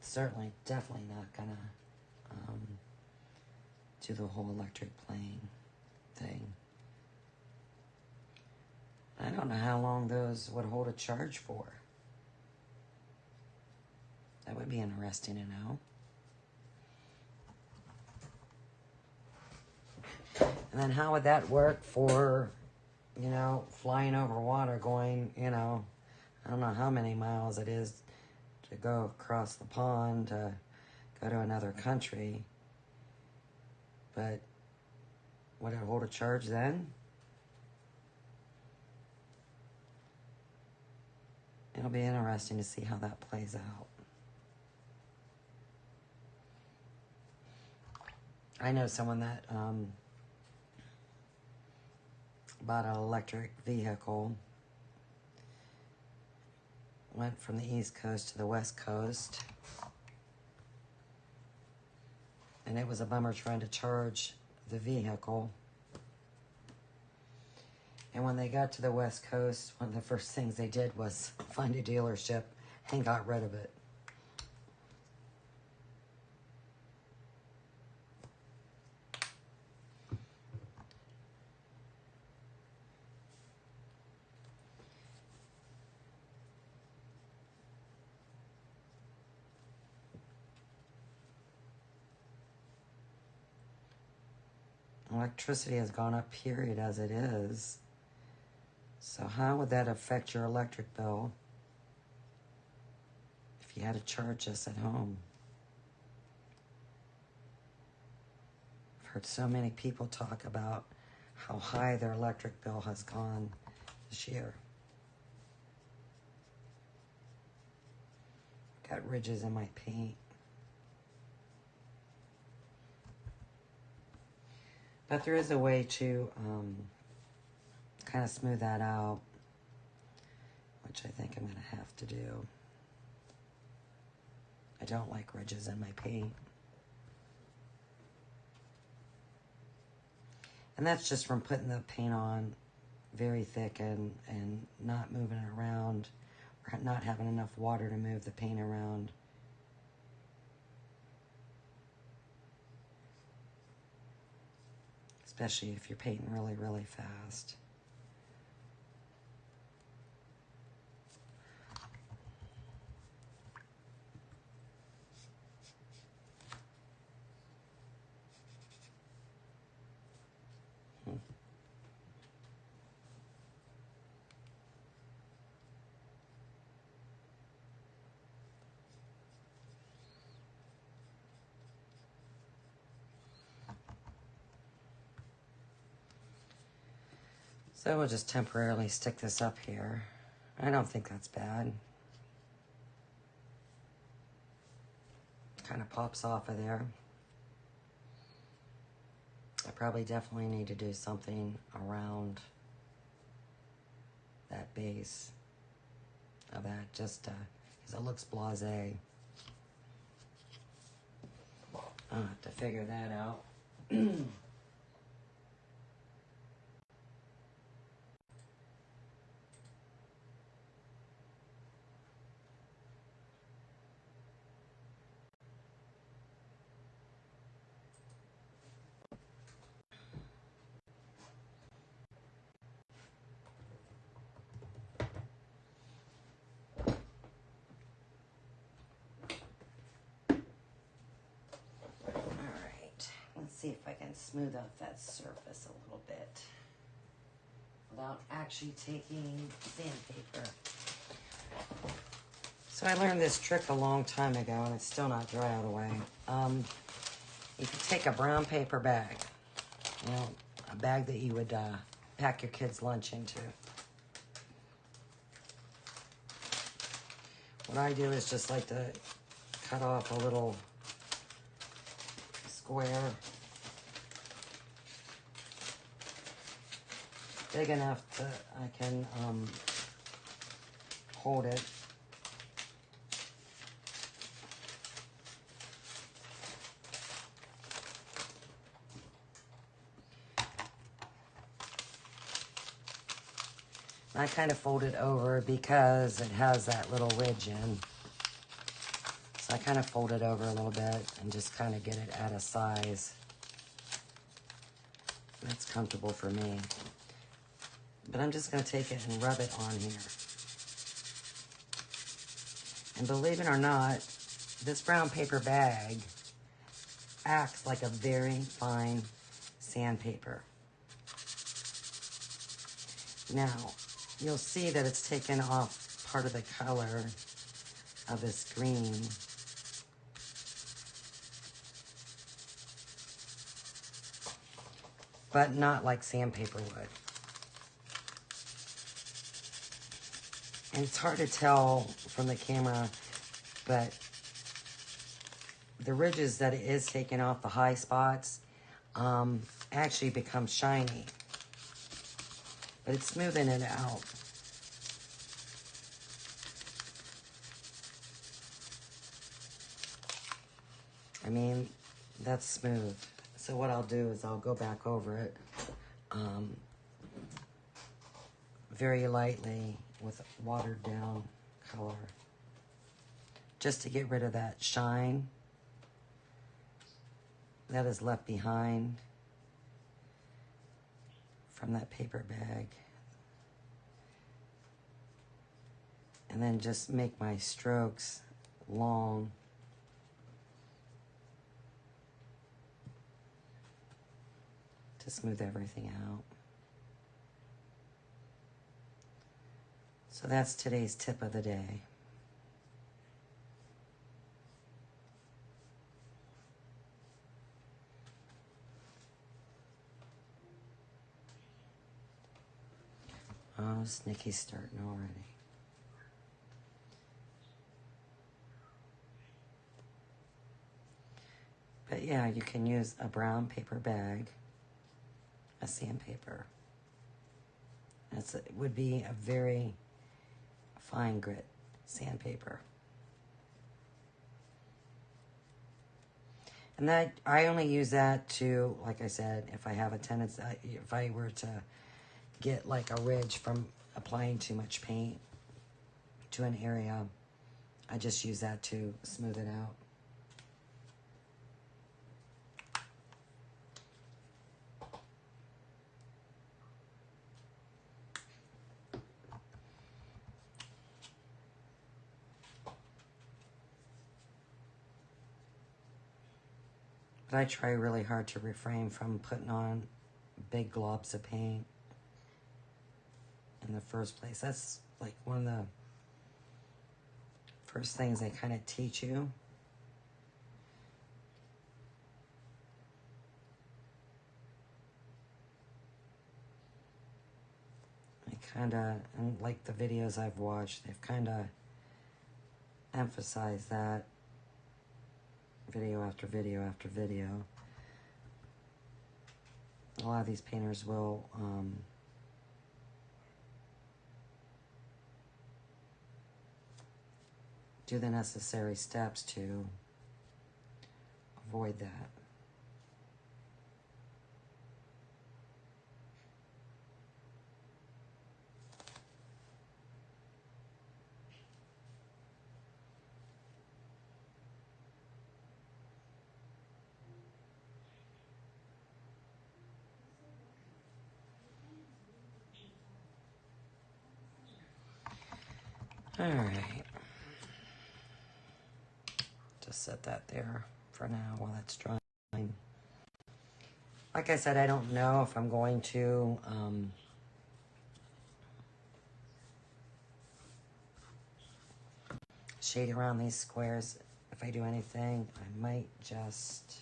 Certainly, definitely not gonna do the whole electric plane thing. I don't know how long those would hold a charge for. That would be interesting to know. And then how would that work for, you know, flying over water, going, you know, I don't know how many miles it is to go across the pond to go to another country. But would it hold a charge then? It'll be interesting to see how that plays out. I know someone that bought an electric vehicle, went from the East Coast to the West Coast, and it was a bummer trying to charge the vehicle. And when they got to the West Coast, one of the first things they did was find a dealership and got rid of it. Electricity has gone up, period, as it is. So how would that affect your electric bill if you had to charge this at home? I've heard so many people talk about how high their electric bill has gone this year. Got ridges in my paint. But there is a way to kind of smooth that out, which I think I'm going to have to do. I don't like ridges in my paint. And that's just from putting the paint on very thick and not moving it around, or not having enough water to move the paint around. Especially if you're painting really, really fast. So we'll just temporarily stick this up here. I don't think that's bad. Kind of pops off of there. I probably definitely need to do something around that base of that, just because it looks blasé. I'll have to figure that out. Let's see if I can smooth out that surface a little bit without actually taking sandpaper. So I learned this trick a long time ago, and it's still not dry all the way. You could take a brown paper bag, you know, a bag that you would pack your kids' lunch into. What I do is just like to cut off a little square big enough that I can hold it. I kind of fold it over because it has that little ridge in. So I kind of fold it over a little bit and just kind of get it at a size that's comfortable for me. But I'm just going to take it and rub it on here. And believe it or not, this brown paper bag acts like a very fine sandpaper. Now, you'll see that it's taken off part of the color of this green. But not like sandpaper would. And it's hard to tell from the camera, but the ridges that it is taking off, the high spots, actually become shiny. But it's smoothing it out. I mean, that's smooth. So what I'll do is I'll go back over it very lightly with watered down color, just to get rid of that shine that is left behind from that paper bag. And then just make my strokes long. To smooth everything out. So that's today's tip of the day. Oh, Nikki's starting already. But yeah, you can use a brown paper bag, a sandpaper. It would be a very fine grit sandpaper. And that I only use that to, like I said, if I have a tendency, if I were to get like a ridge from applying too much paint to an area, I just use that to smooth it out. But I try really hard to refrain from putting on big globs of paint in the first place. That's like one of the first things they kind of teach you. I kind of, and like the videos I've watched, they've kind of emphasized that video after video after video. A lot of these painters will do the necessary steps to avoid that. All right. Just set that there for now while that's drying. Like I said, I don't know if I'm going to shade around these squares. If I do anything, I might just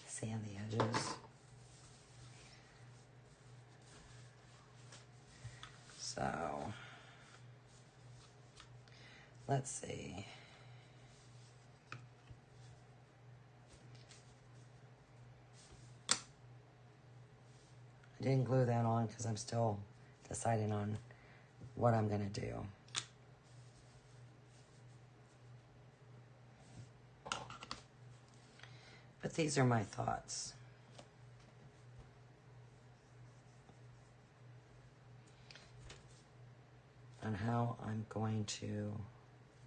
sand the edges. So, let's see. I didn't glue that on because I'm still deciding on what I'm going to do. But these are my thoughts. on how I'm going to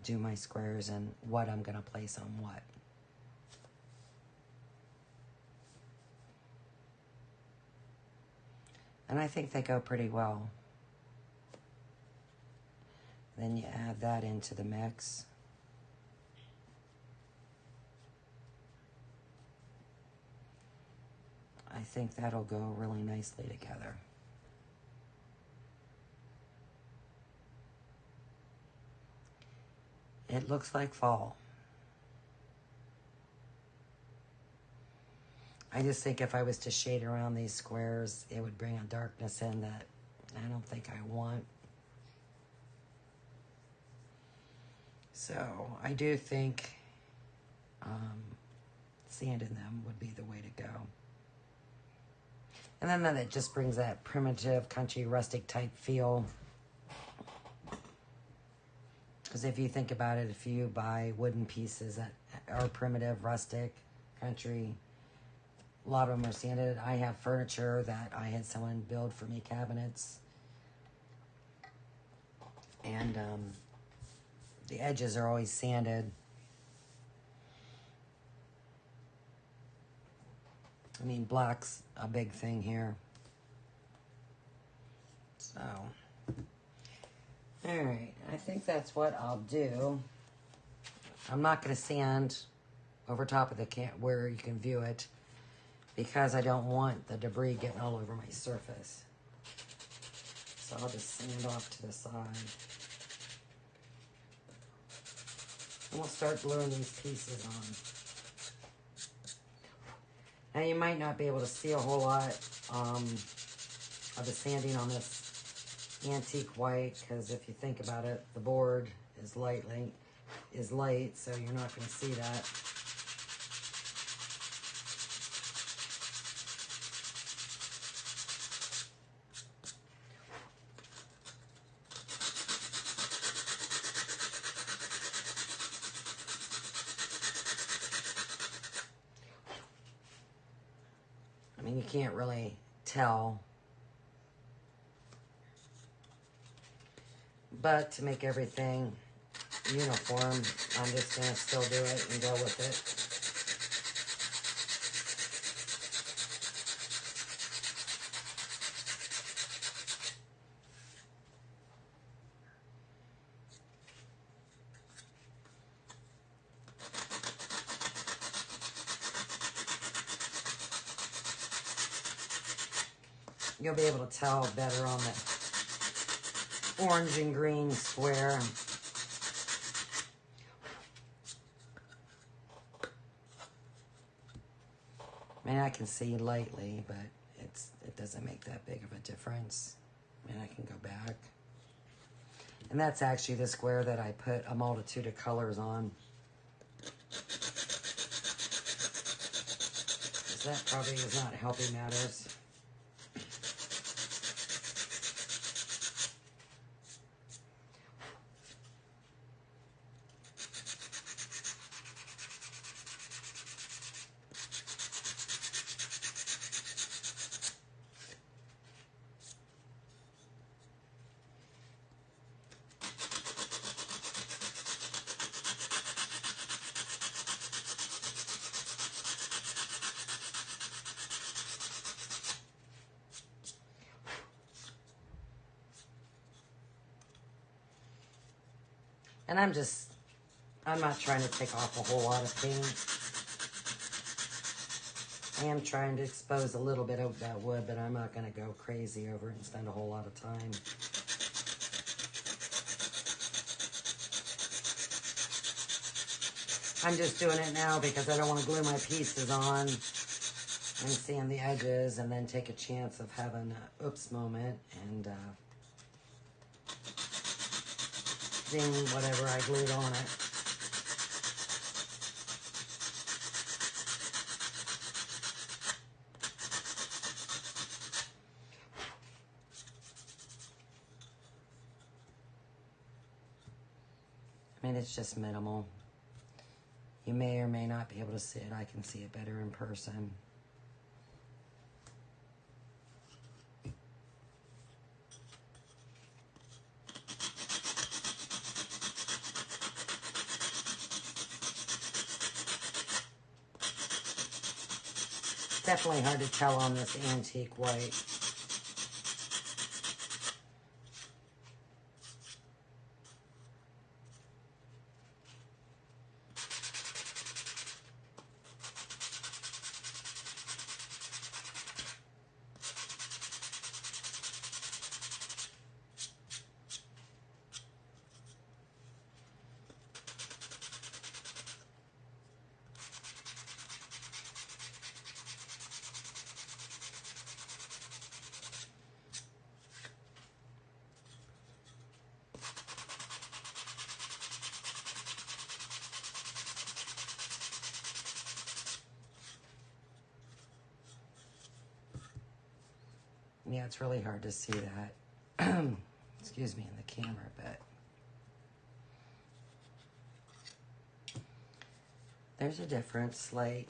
do my squares and what I'm going to place on what. And I think they go pretty well. Then you add that into the mix. I think that'll go really nicely together. It looks like fall. I just think if I was to shade around these squares, it would bring a darkness in that I don't think I want. So I do think sanding them would be the way to go. And then it just brings that primitive, country, rustic type feel. Because if you think about it, if you buy wooden pieces that are primitive, rustic, country, a lot of them are sanded. I have furniture that I had someone build for me, cabinets. And the edges are always sanded. I mean, black's a big thing here. So, alright, I think that's what I'll do. I'm not going to sand over top of the where you can view it, because I don't want the debris getting all over my surface. So I'll just sand off to the side. And we'll start gluing these pieces on. Now you might not be able to see a whole lot of the sanding on this antique white, because if you think about it, the board is light, so you're not going to see that. I mean, you can't really tell. But to make everything uniform, I'm just going to still do it and go with it. You'll be able to tell better on the orange and green square. I mean, I can see lightly, but it doesn't make that big of a difference. I mean, I can go back. And that's actually the square that I put a multitude of colors on. So that probably is not helping matters. And I'm not trying to take off a whole lot of paint. I am trying to expose a little bit of that wood, but I'm not going to go crazy over it and spend a whole lot of time. I'm just doing it now because I don't want to glue my pieces on and sand the edges and then take a chance of having an oops moment and ding whatever I glued on it. I mean, it's just minimal. You may or may not be able to see it. I can see it better in person. definitely hard to tell on this antique white. Yeah, it's really hard to see that. Excuse me, in the camera, but there's a difference. Like,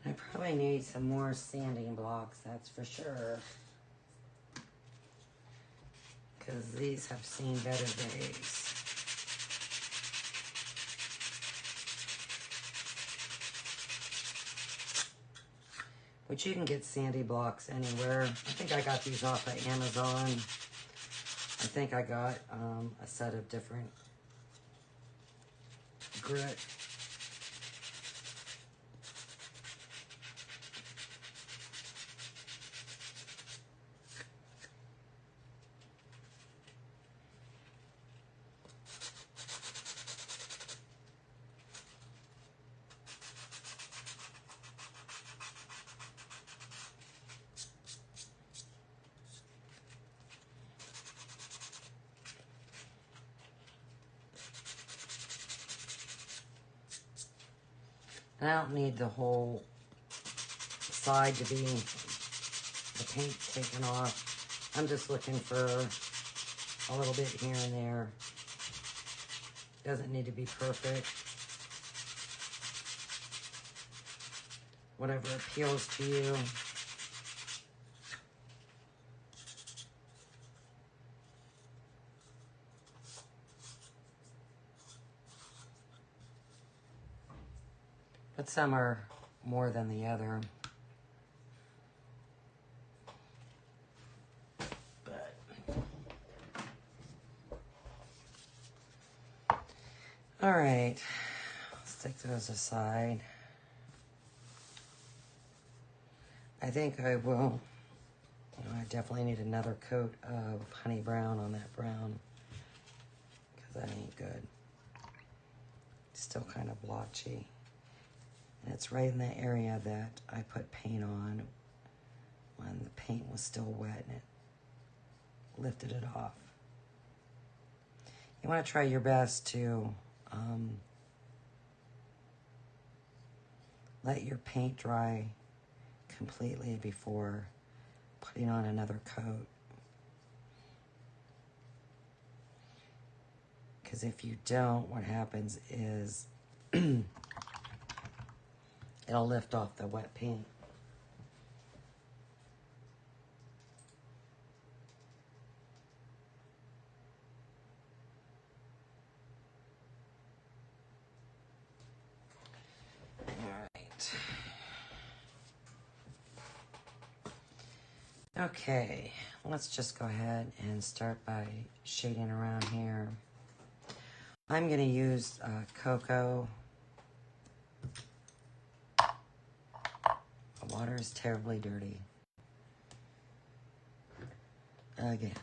I probably need some more sanding blocks, that's for sure. Because these have seen better days. But you can get sandy blocks anywhere. I think I got these off of Amazon. I think I got a set of different grit. And I don't need the whole side to be the paint taken off. I'm just looking for a little bit here and there. Doesn't need to be perfect. Whatever appeals to you. But some are more than the other. But all right, stick those aside. I think I will, I definitely need another coat of honey brown on that brown, because that ain't good. It's still kind of blotchy. And it's right in the area that I put paint on when the paint was still wet and it lifted it off. You want to try your best to let your paint dry completely before putting on another coat. Because if you don't, what happens is it'll lift off the wet paint. Alright. Okay, let's just go ahead and start by shading around here. I'm going to use cocoa. The water is terribly dirty. Again.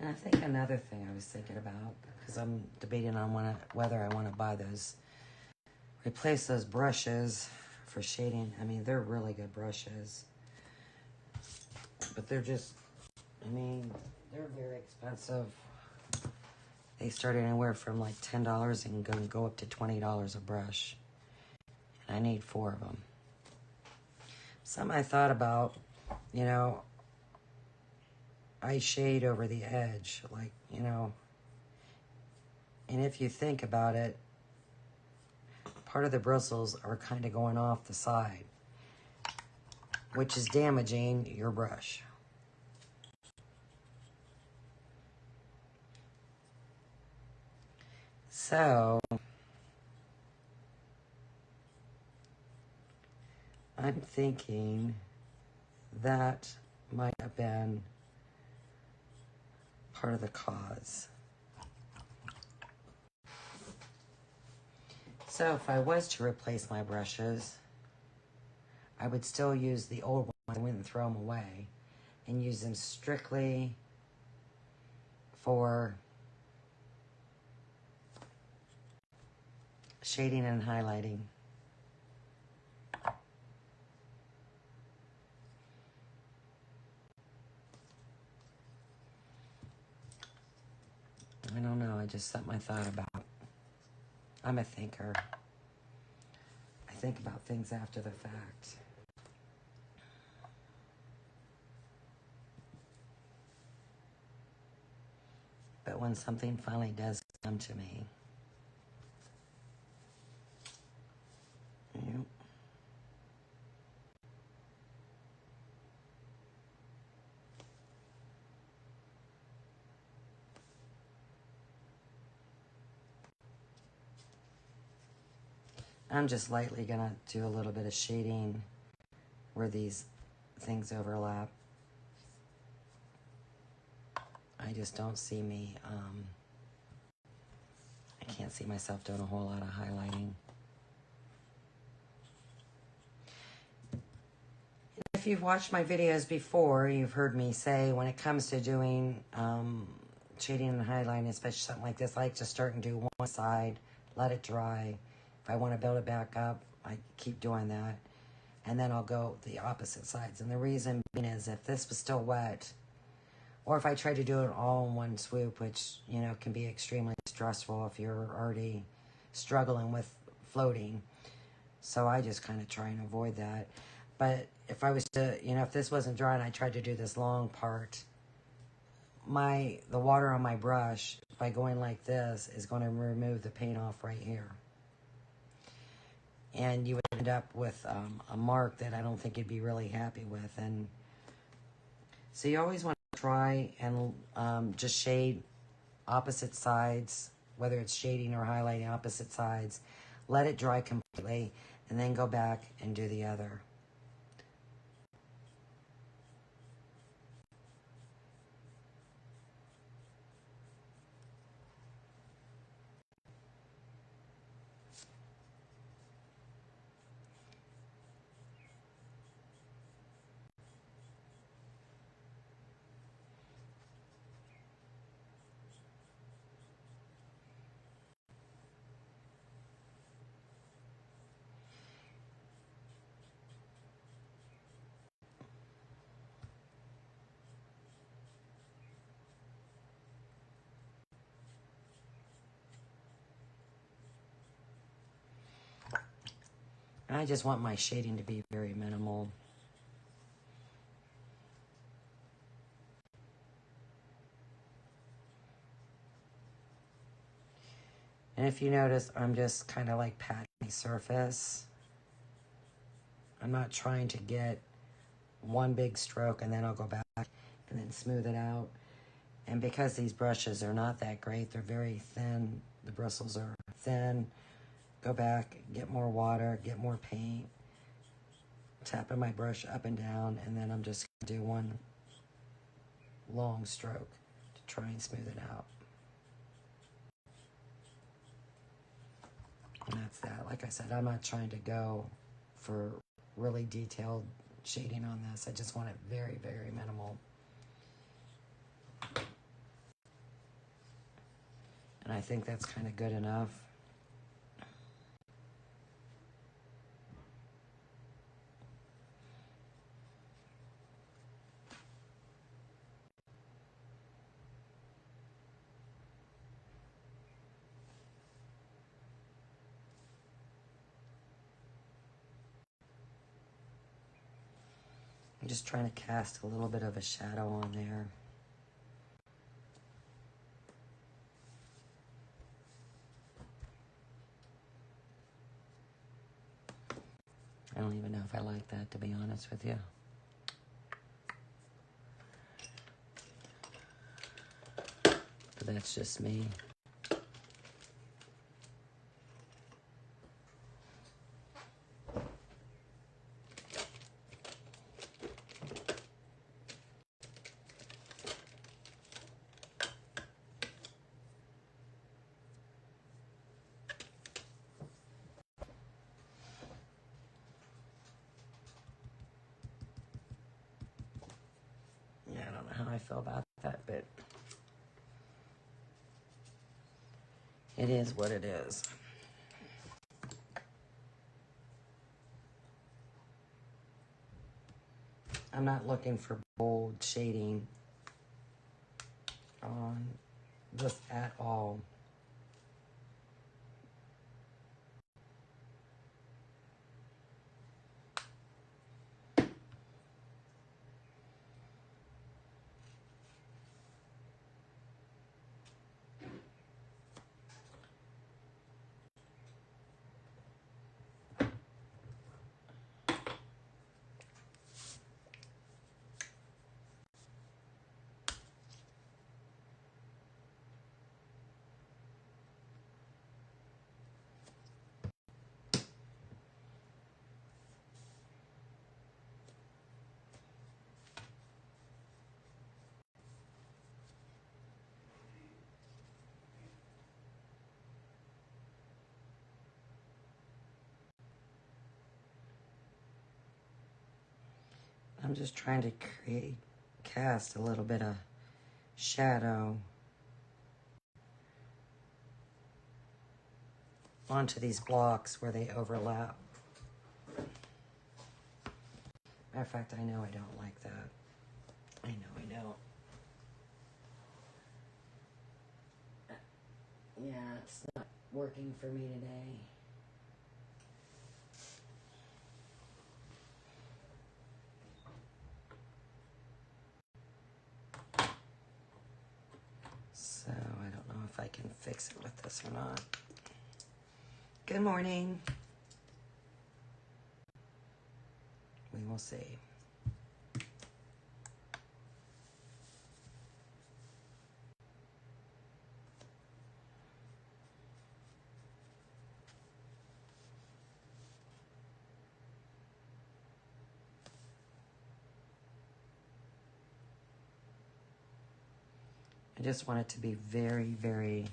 And I think another thing I was thinking about, because I'm debating on whether I want to buy those, replace those brushes for shading. I mean, they're really good brushes. But they're just, I mean, they're very expensive. They start anywhere from like $10 and go up to $20 a brush. And I need 4 of them. Some I thought about, you know, I shade over the edge, like, you know, and if you think about it, part of the bristles are kind of going off the side, which is damaging your brush. So, I'm thinking that might have been part of the cause. So if I was to replace my brushes, I would still use the old ones. I wouldn't throw them away and use them strictly for shading and highlighting. I don't know, I just set my thought about. I'm a thinker. I think about things after the fact. But when something finally does come to me, you know, I'm just lightly gonna do a little bit of shading where these things overlap. I just don't see me, I can't see myself doing a whole lot of highlighting. If you've watched my videos before, you've heard me say when it comes to doing shading and highlighting, especially something like this, I like to start and do one side, let it dry. If I want to build it back up, I keep doing that. And then I'll go the opposite sides. And the reason being is if this was still wet, or if I tried to do it all in one swoop, which, you know, can be extremely stressful if you're already struggling with floating. So I just kind of try and avoid that. But if I was to, you know, if this wasn't dry and I tried to do this long part, the water on my brush, by going like this, is going to remove the paint off right here. And you would end up with a mark that I don't think you'd be really happy with. And so you always want to try and just shade opposite sides, whether it's shading or highlighting opposite sides. Let it dry completely, and then go back and do the other. And I just want my shading to be very minimal. And if you notice, I'm just kind of like patting the surface. I'm not trying to get one big stroke and then I'll go back and then smooth it out. And because these brushes are not that great, they're very thin. The bristles are thin. Go back, get more water, get more paint. Tapping my brush up and down, and then I'm just going to do one long stroke to try and smooth it out. And that's that. Like I said, I'm not trying to go for really detailed shading on this. I just want it very, very minimal. And I think that's kind of good enough. I'm just trying to cast a little bit of a shadow on there. I don't even know if I like that, to be honest with you. But that's just me. Yeah, I don't know how I feel about that, but it is what it is. I'm not looking for bold shading on this at all. I'm just trying to cast a little bit of shadow onto these blocks where they overlap. Matter of fact, I know I don't like that. I know I don't. Yeah, it's not working for me today. So I don't know if I can fix it with this or not. Good morning. We will see. I just want it to be very, very,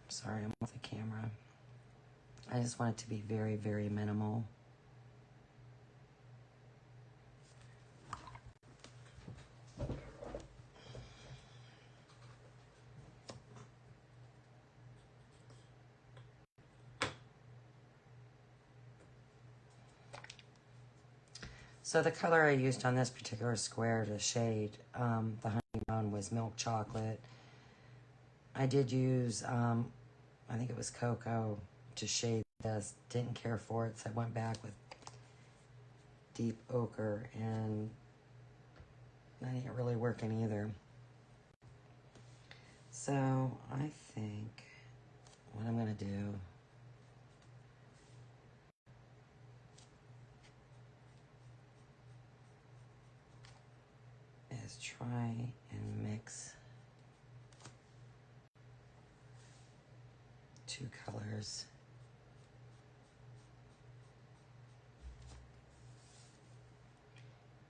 sorry, I'm with the camera. I just want it to be very, very minimal. So the color I used on this particular square to shade the honeycomb was milk chocolate. I did use, I think it was cocoa to shade this. Didn't care for it, so I went back with deep ochre, and that ain't really working either. So I think what I'm gonna do is try and mix two colors.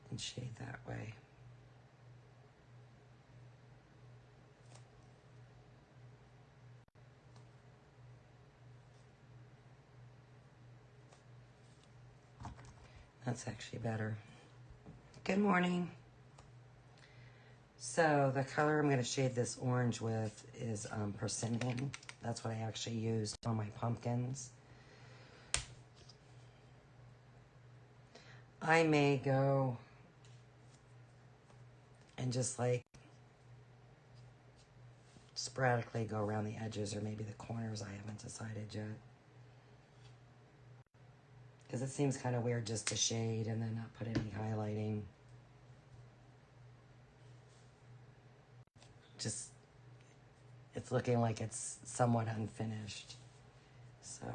And shade that way. That's actually better. Good morning. So the color I'm going to shade this orange with is persimmon. That's what I actually used on my pumpkins. I may go and just like sporadically go around the edges or maybe the corners. I haven't decided yet. Because it seems kind of weird just to shade and then not put any highlighting. Just, it's looking like it's somewhat unfinished. So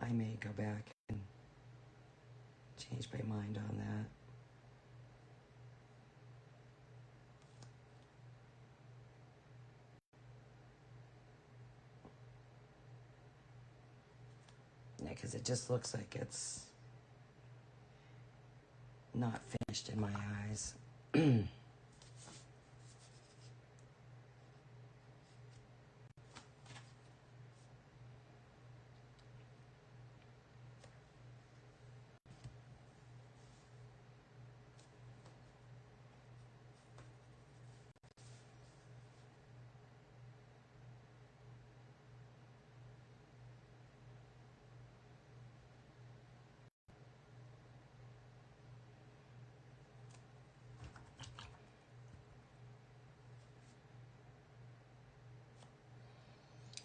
I may go back and change my mind on that. Yeah, because it just looks like it's not finished in my eyes.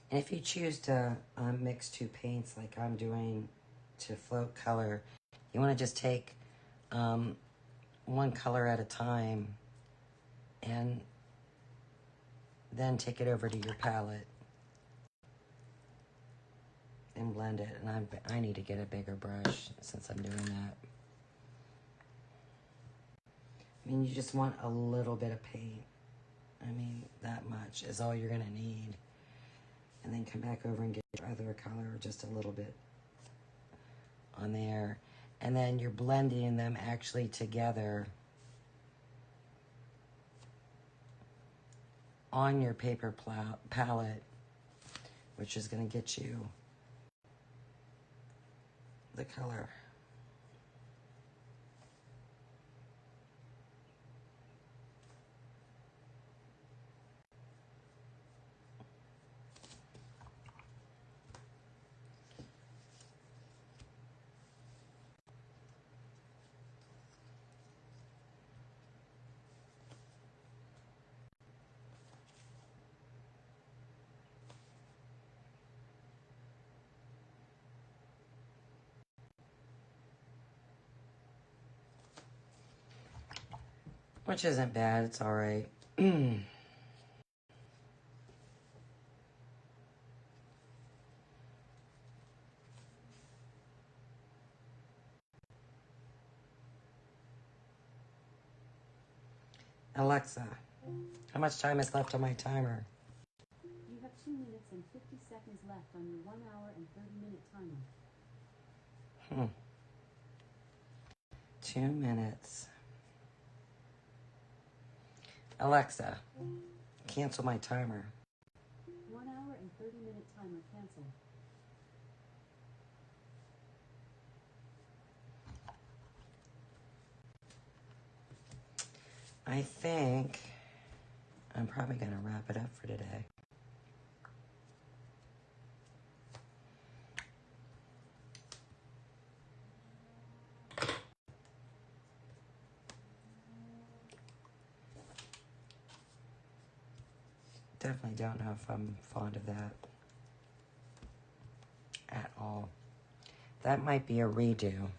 And if you choose to mix two paints like I'm doing to float color, you want to just take one color at a time and then take it over to your palette and blend it. And I need to get a bigger brush since I'm doing that. I mean, you just want a little bit of paint. I mean, that much is all you're going to need. And then come back over and get your other color just a little bit on there. And then you're blending them actually together on your paper palette, which is going to get you the color. Which isn't bad, it's all right. Alexa, how much time is left on my timer? You have 2 minutes and 50 seconds left on your 1 hour and 30-minute timer. 2 minutes. Alexa, cancel my timer. 1 hour and 30-minute timer canceled. I think I'm probably going to wrap it up for today. Definitely don't know if I'm fond of that at all. That might be a redo.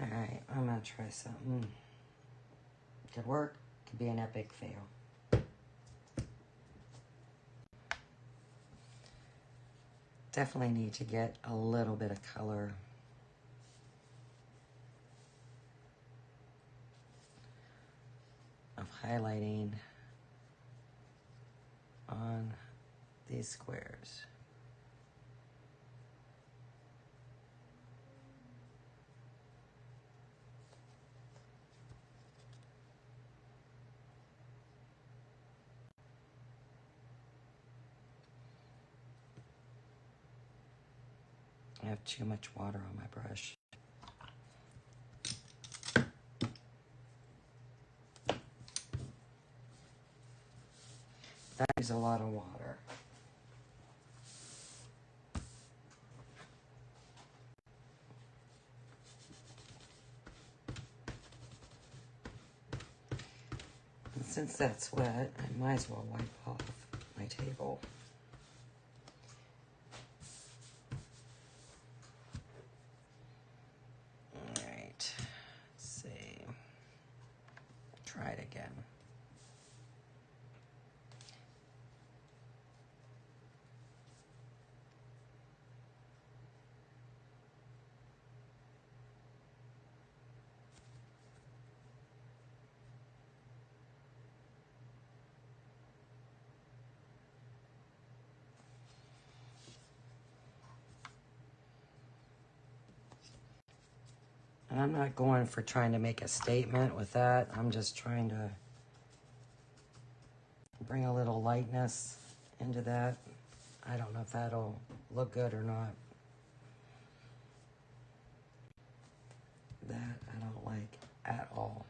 Alright, I'm gonna try something. Could work, could be an epic fail. Definitely need to get a little bit of color. Of highlighting on these squares. I have too much water on my brush. That is a lot of water. And since that's wet, I might as well wipe off my table. All right, let's see. Try it again. And I'm not going for trying to make a statement with that. I'm just trying to bring a little lightness into that. I don't know if that'll look good or not. That I don't like at all.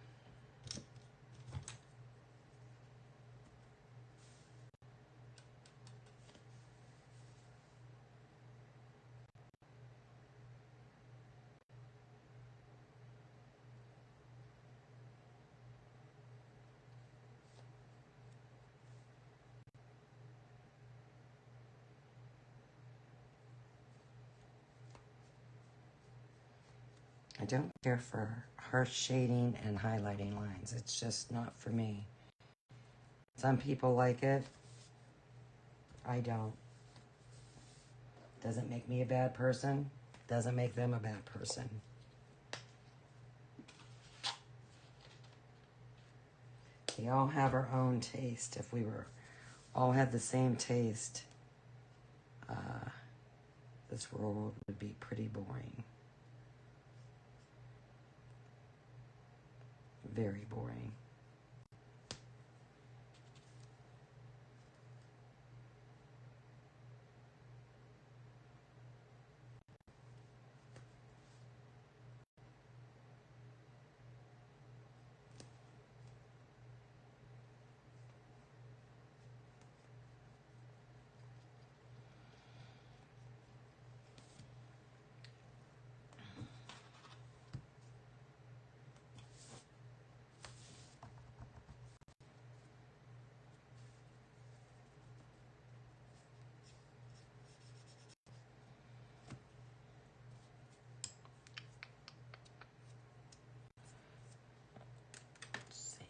I don't care for harsh shading and highlighting lines. It's just not for me. Some people like it. I don't. Doesn't make me a bad person. Doesn't make them a bad person. We all have our own taste. If we all had the same taste, this world would be pretty boring. Very boring. Let's see.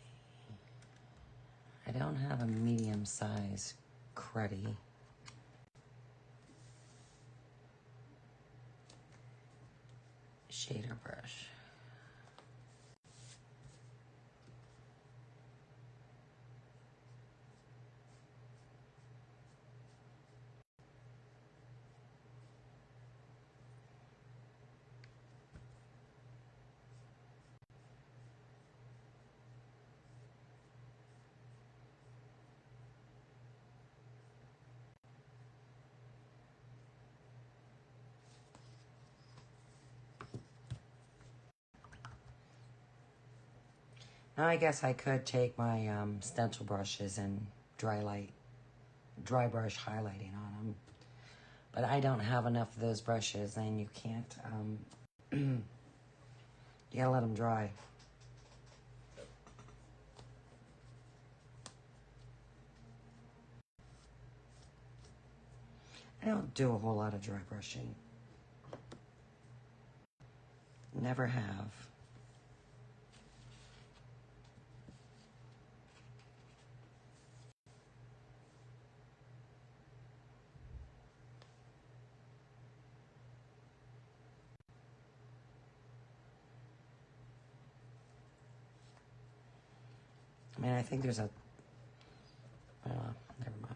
I don't have a medium size cruddy. Shader brush. Now I guess I could take my stencil brushes and dry brush highlighting on them. But I don't have enough of those brushes, and you can't, you gotta let them dry. I don't do a whole lot of dry brushing. Never have. I mean, I think there's a, never mind.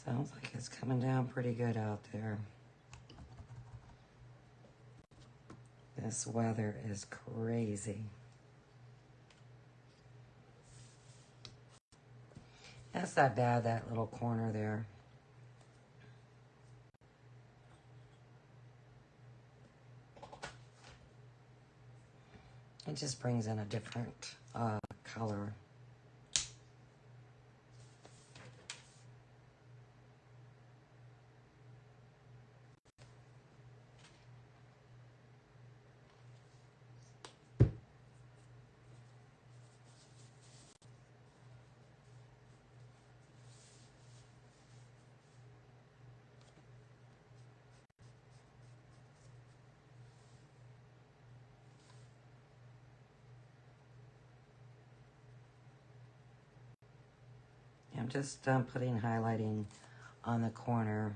Sounds like it's coming down pretty good out there. This weather is crazy. That's not bad, that little corner there. It just brings in a different color. I'm just putting highlighting on the corner,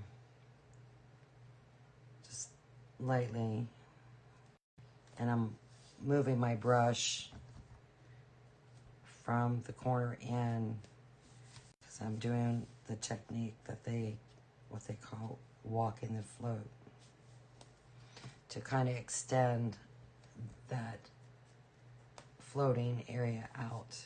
just lightly, and I'm moving my brush from the corner in because I'm doing the technique that what they call walking the float, to kind of extend that floating area out.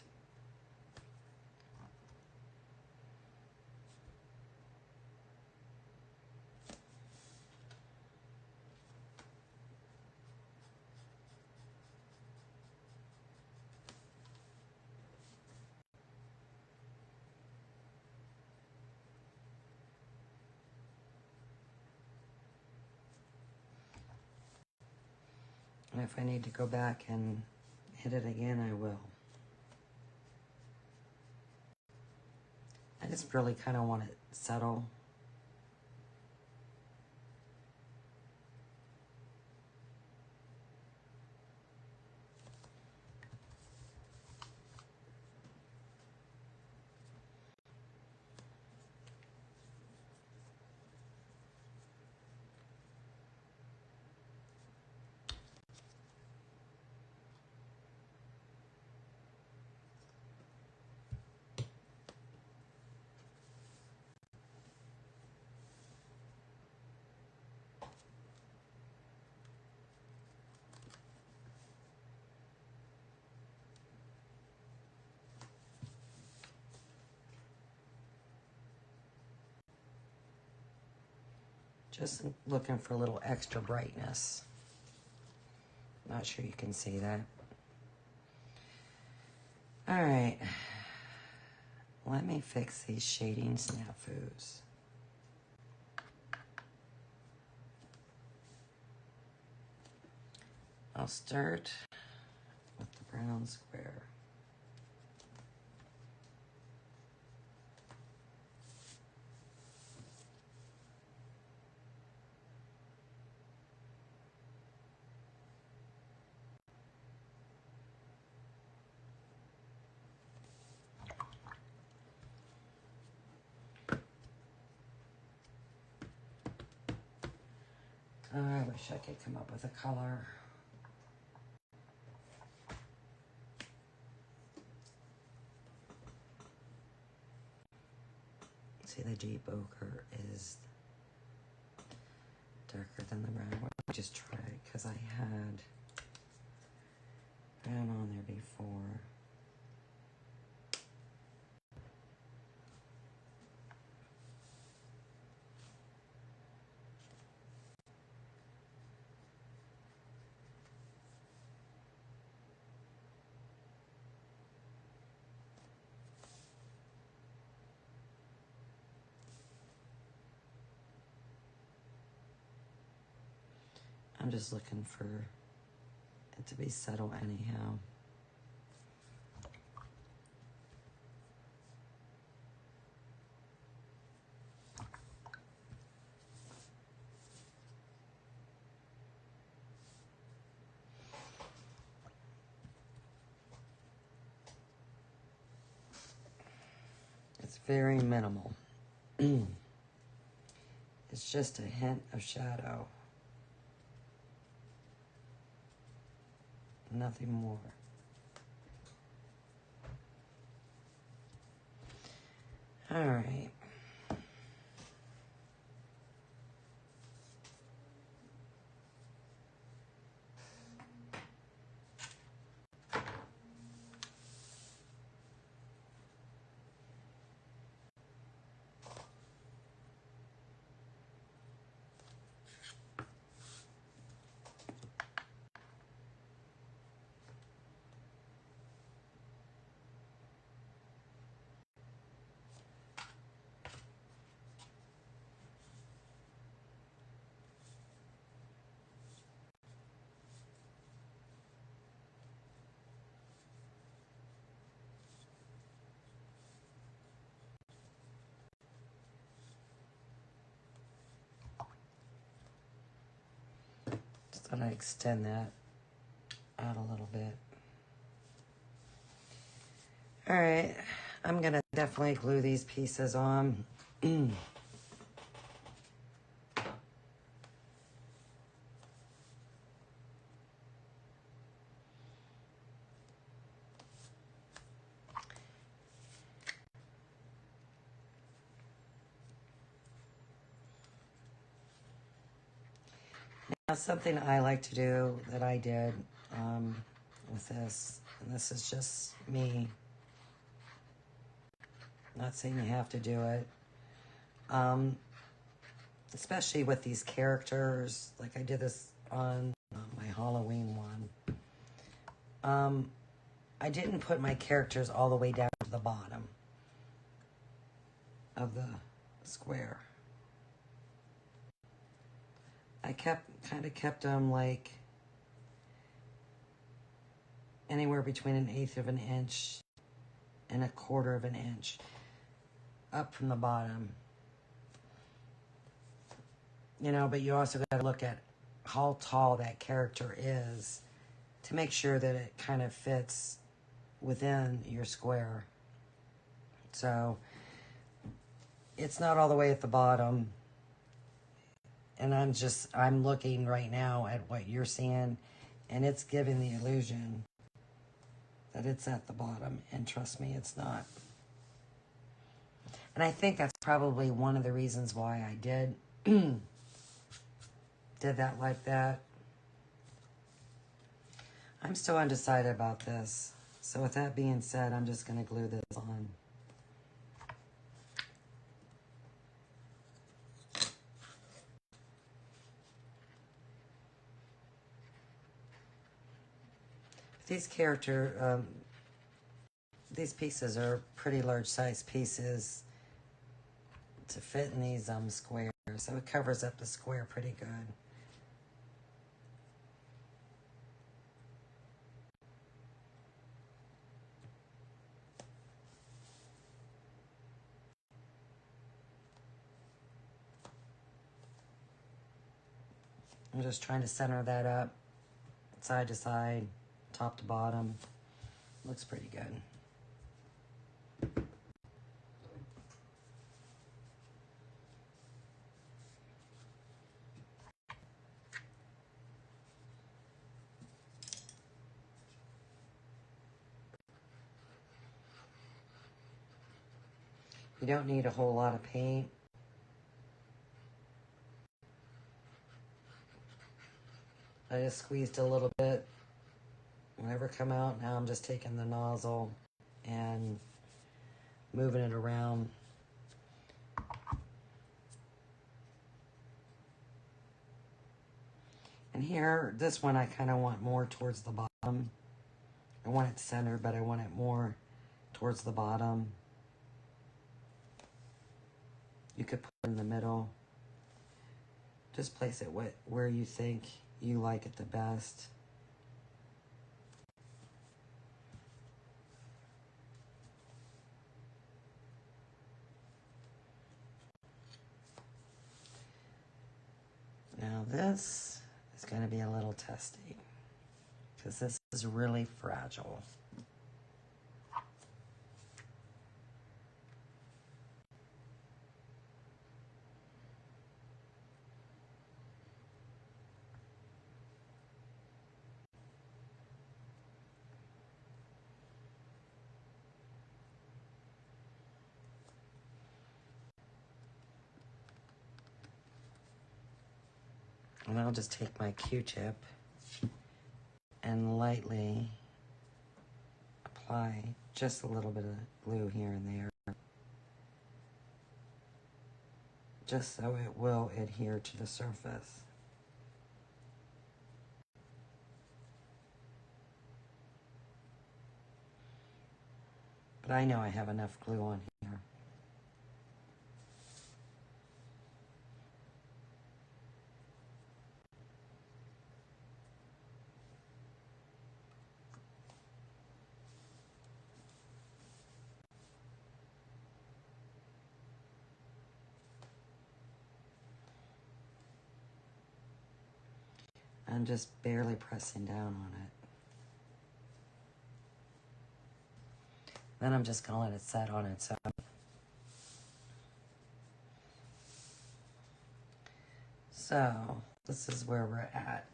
And if I need to go back and hit it again, I will. I just really kind of want it settle. Just looking for a little extra brightness. Not sure you can see that. All right. Let me fix these shading snafus. I'll start with the brown square. I wish I could come up with a color. See, the deep ochre is darker than the brown. Let me just try it because I had brown on there before. I'm just looking for it to be subtle anyhow. It's very minimal. It's just a hint of shadow. Nothing more. All right. Thought I'd extend that out a little bit. All right, I'm gonna definitely glue these pieces on. Now, something I like to do that I did with this, and this is just me, not saying you have to do it, especially with these characters, like I did this on my Halloween one. I didn't put my characters all the way down to the bottom of the square. I kind of kept them like anywhere between 1/8 of an inch and 1/4 of an inch up from the bottom. You know, but you also got to look at how tall that character is to make sure that it kind of fits within your square. So it's not all the way at the bottom. And I'm looking right now at what you're seeing, and it's giving the illusion that it's at the bottom. And trust me, it's not. And I think that's probably one of the reasons why I did that like that. I'm still undecided about this. So with that being said, I'm just going to glue this on. These these pieces are pretty large size pieces to fit in these squares. So it covers up the square pretty good. I'm just trying to center that up, side to side, top to bottom. Looks pretty good. You don't need a whole lot of paint. I just squeezed a little bit. Whenever it come out, now I'm just taking the nozzle and moving it around. And here, this one I kind of want more towards the bottom. I want it centered, but I want it more towards the bottom. You could put it in the middle. Just place it where you think you like it the best. Now this is going to be a little testy because this is really fragile. And I'll just take my Q-tip and lightly apply just a little bit of glue here and there, just so it will adhere to the surface. But I know I have enough glue on here. I'm just barely pressing down on it. Then I'm just going to let it set on its own. So, this is where we're at.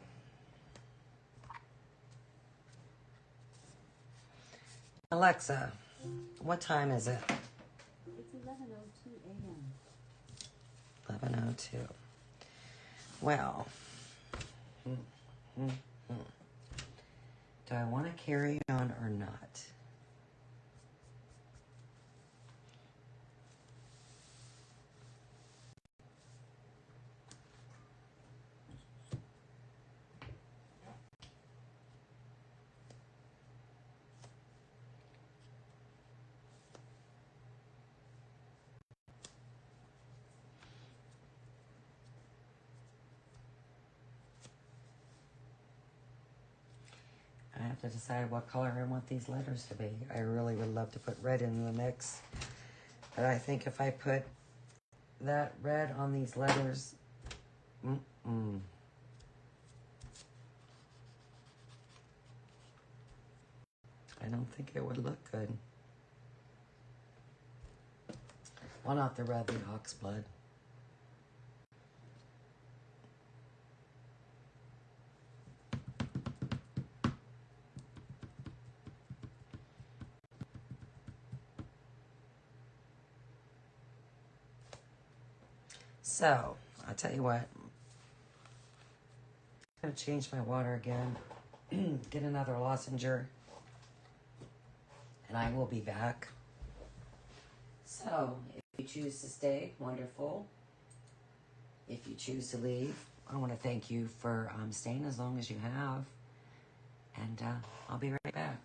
Alexa, what time is it? It's 11:02 a.m. 11:02. Well, do I want to carry on or not? I have to decide what color I want these letters to be. I really would love to put red in the mix. But I think if I put that red on these letters, I don't think it would look good. Well, not the red, the oxblood. So, I'll tell you what. I'm going to change my water again. Get another lozenger. And I will be back. So, if you choose to stay, wonderful. If you choose to leave, I want to thank you for staying as long as you have. And I'll be right back.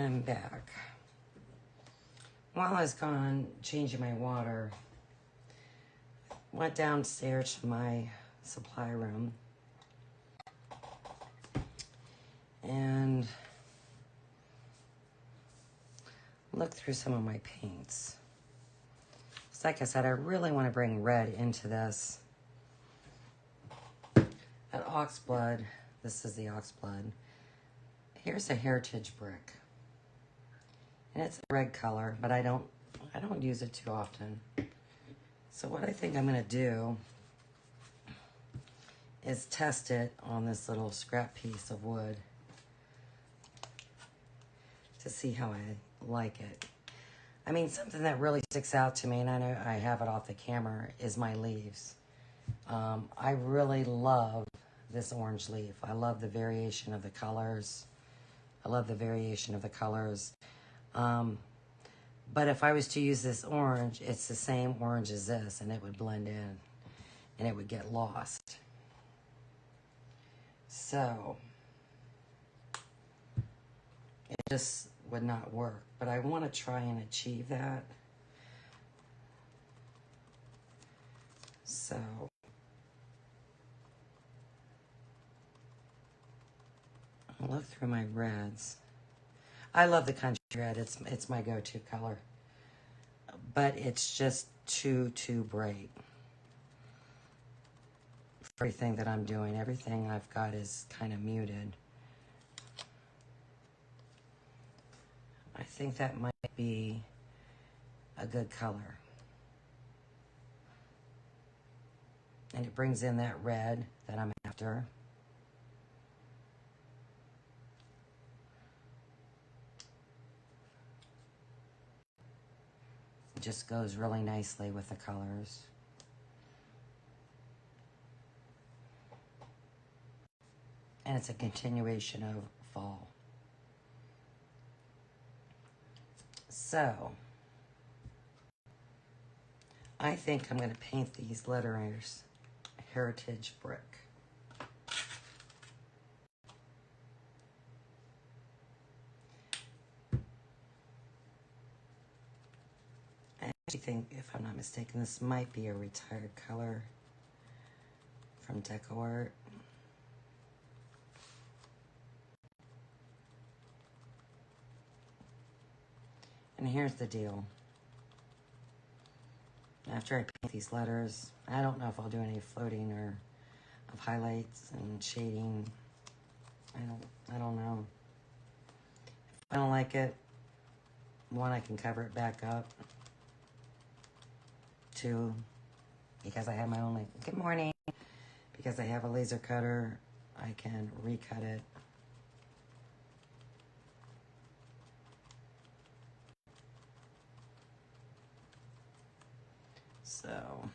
I'm back. While I was gone changing my water, went downstairs to my supply room and looked through some of my paints. So like I said, I really want to bring red into this. That oxblood, this is the oxblood. Here's a heritage brick. And it's a red color, but I don't use it too often. So what I think I'm gonna do is test it on this little scrap piece of wood to see how I like it. I mean, something that really sticks out to me, and I know I have it off the camera, is my leaves. I really love this orange leaf. I love the variation of the colors. But if I was to use this orange, it's the same orange as this, and it would blend in, and it would get lost. So, it just would not work. But I want to try and achieve that. So, I'll look through my reds. I love the country red. It's my go-to color. But it's just too bright for everything that I'm doing. Everything I've got is kind of muted. I think that might be a good color. And it brings in that red that I'm after. It just goes really nicely with the colors. And it's a continuation of fall. So, I think I'm going to paint these letters heritage brick. I actually think, if I'm not mistaken, this might be a retired color from Deco Art. And here's the deal. After I paint these letters, I don't know if I'll do any floating or of highlights and shading. I don't know. If I don't like it, one, I can cover it back up. Two, because I have my own, good morning. Because I have a laser cutter, I can recut it. So,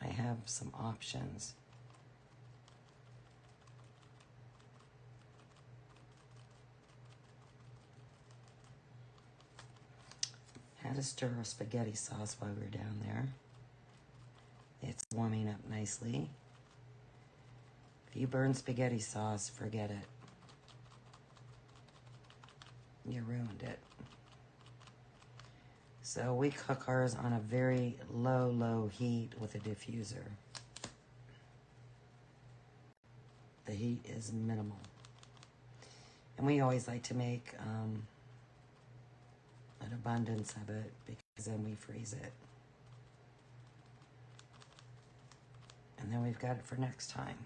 I have some options. Had to stir our spaghetti sauce while we were down there. It's warming up nicely. If you burn spaghetti sauce, forget it. You ruined it. So we cook ours on a very low heat with a diffuser. The heat is minimal. And we always like to make an abundance of it because then we freeze it. And then we've got it for next time.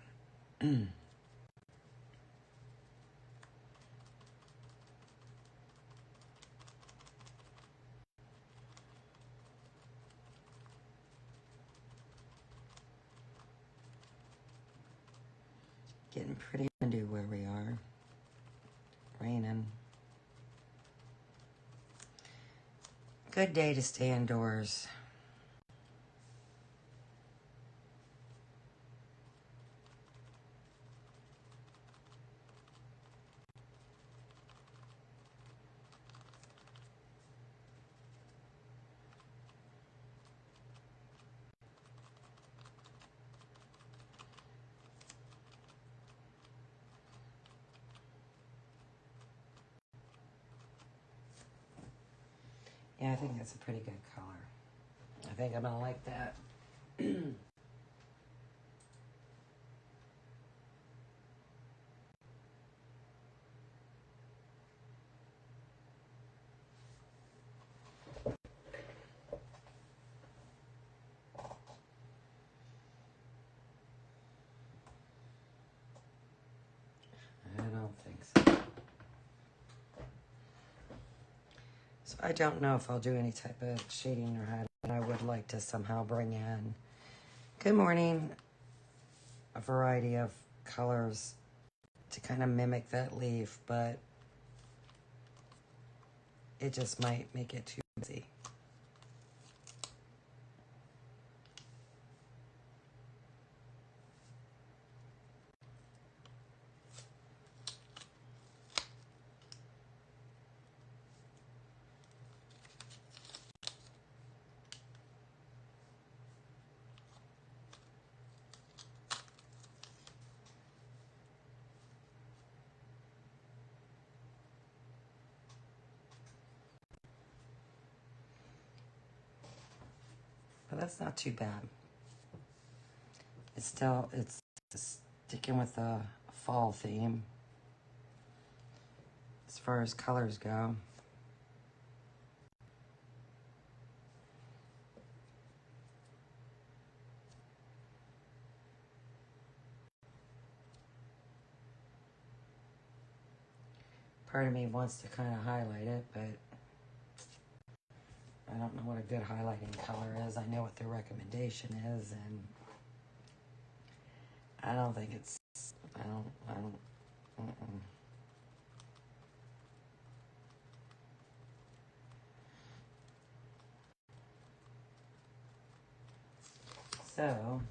Getting pretty windy where we are. Raining. Good day to stay indoors. Yeah, I think that's a pretty good color. I think I'm gonna like that. I don't think so. So I don't know if I'll do any type of shading or highlight, but I would like to somehow bring in, good morning, a variety of colors to kind of mimic that leaf, but it just might make it too busy. But that's not too bad. It's sticking with the fall theme as far as colors go. Part of me wants to kind of highlight it, but I don't know what a good highlighting color is. I know what their recommendation is, and I don't think it's, I don't, mm-mm. So,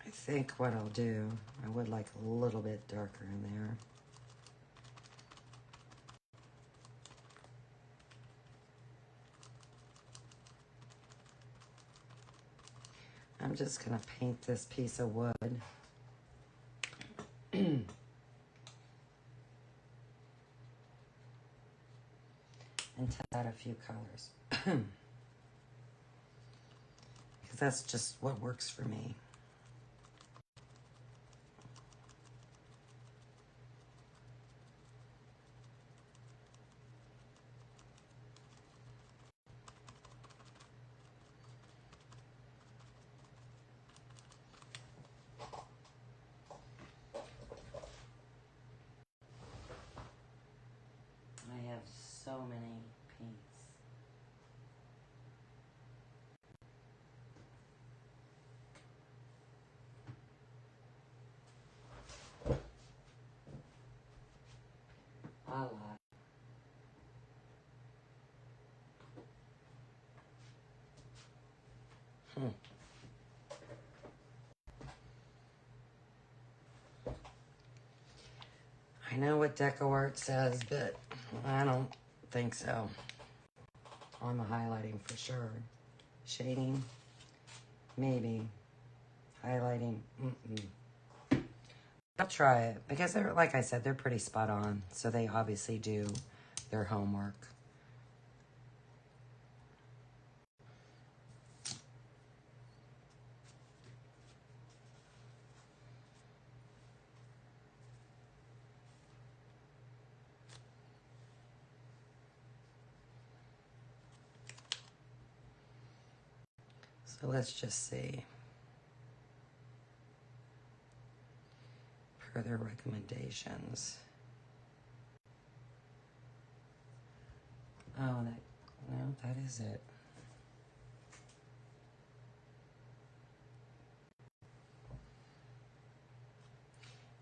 I think what I'll do, I would like a little bit darker in there. I'm just gonna paint this piece of wood. And test out a few colors. Because that's just what works for me. I have so many paints. A lot. I know what Deco Art says, but I don't think so. On the highlighting for sure. Shading, maybe. Highlighting, I'll try it because they're, like I said, they're pretty spot on. So they obviously do their homework. So let's just see. Per their recommendations. Oh, that is it.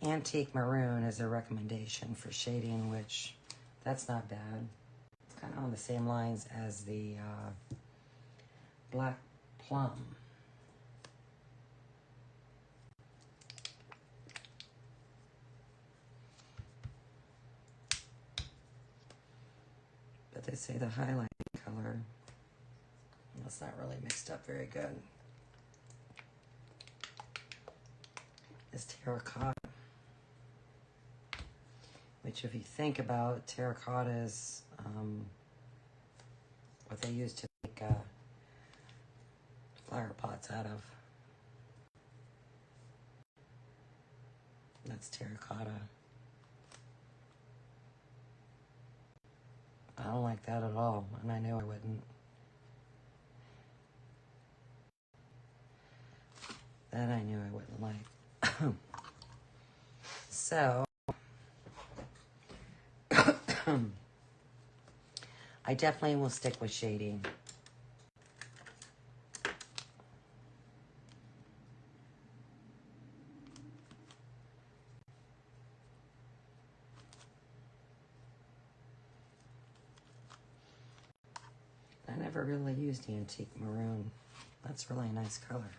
Antique maroon is a recommendation for shading, which that's not bad. It's kind of on the same lines as the black plum. But But they say the highlighting color, that's not really mixed up very good, is terracotta. Which, if you think about, terracotta is what they used to make flower pots out of. That's terracotta. I don't like that at all, and I knew I wouldn't. That I knew I wouldn't like. So, I definitely will stick with shading. I never really used antique maroon. That's really a nice color.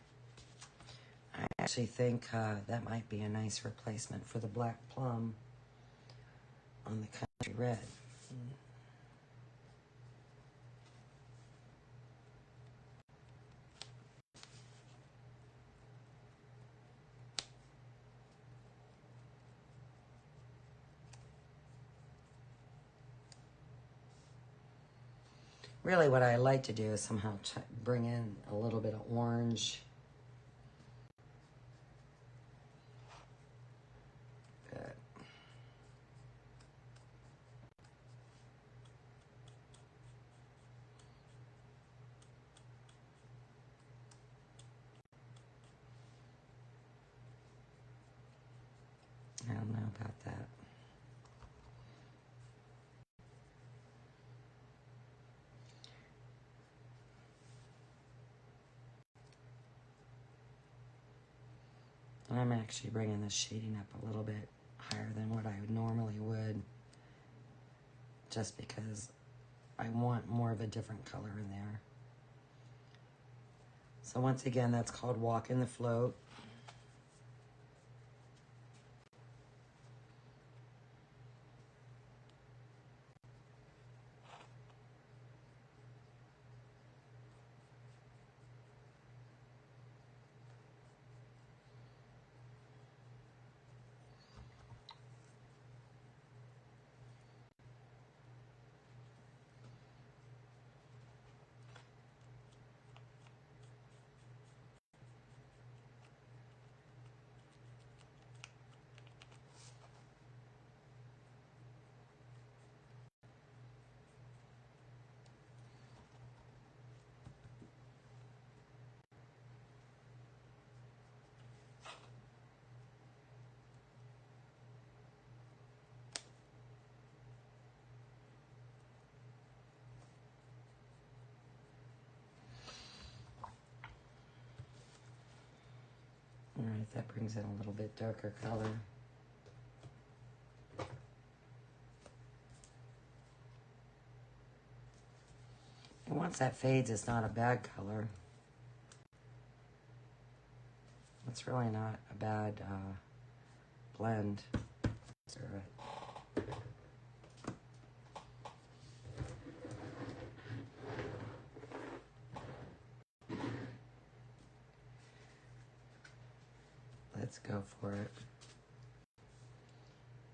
I actually think that might be a nice replacement for the black plum on the country red. Really what I like to do is somehow bring in a little bit of orange. Good. I don't know about that. And I'm actually bringing the shading up a little bit higher than what I normally would, just because I want more of a different color in there. So once again, that's called Walk in the Float. All right, that brings in a little bit darker color. And once that fades, it's not a bad color. It's really not a bad blend. Serve it. Let's go for it.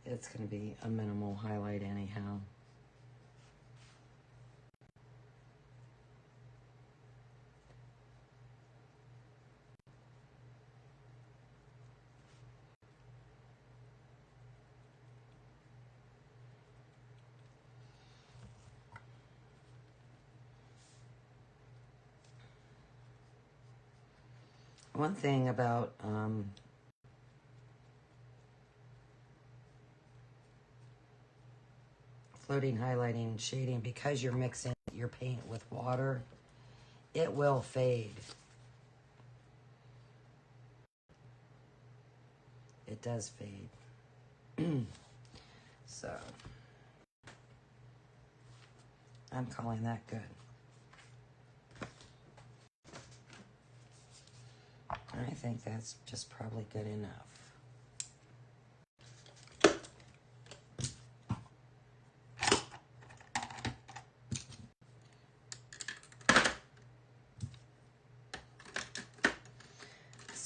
It's going to be a minimal highlight anyhow. One thing about floating, highlighting, shading, because you're mixing your paint with water, it will fade. It does fade. So, I'm calling that good. I think that's just probably good enough.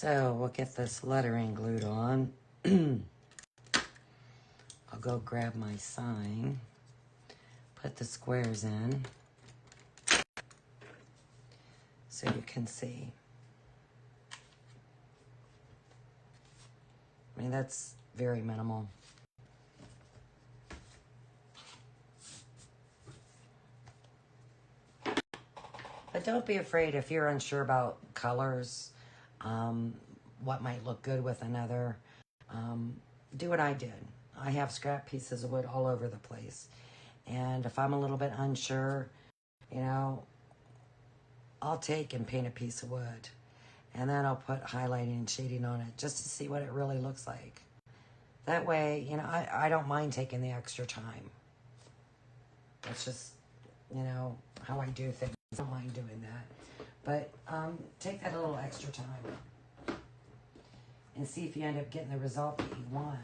So we'll get this lettering glued on. I'll go grab my sign, put the squares in so you can see. I mean, that's very minimal. But don't be afraid if you're unsure about colors, what might look good with another. Do what I did. I have scrap pieces of wood all over the place. And if I'm a little bit unsure, you know, I'll take and paint a piece of wood. And then I'll put highlighting and shading on it just to see what it really looks like. That way, you know, I don't mind taking the extra time. That's just, you know, how I do things. I don't mind doing that. But take that a little extra time and see if you end up getting the result that you want.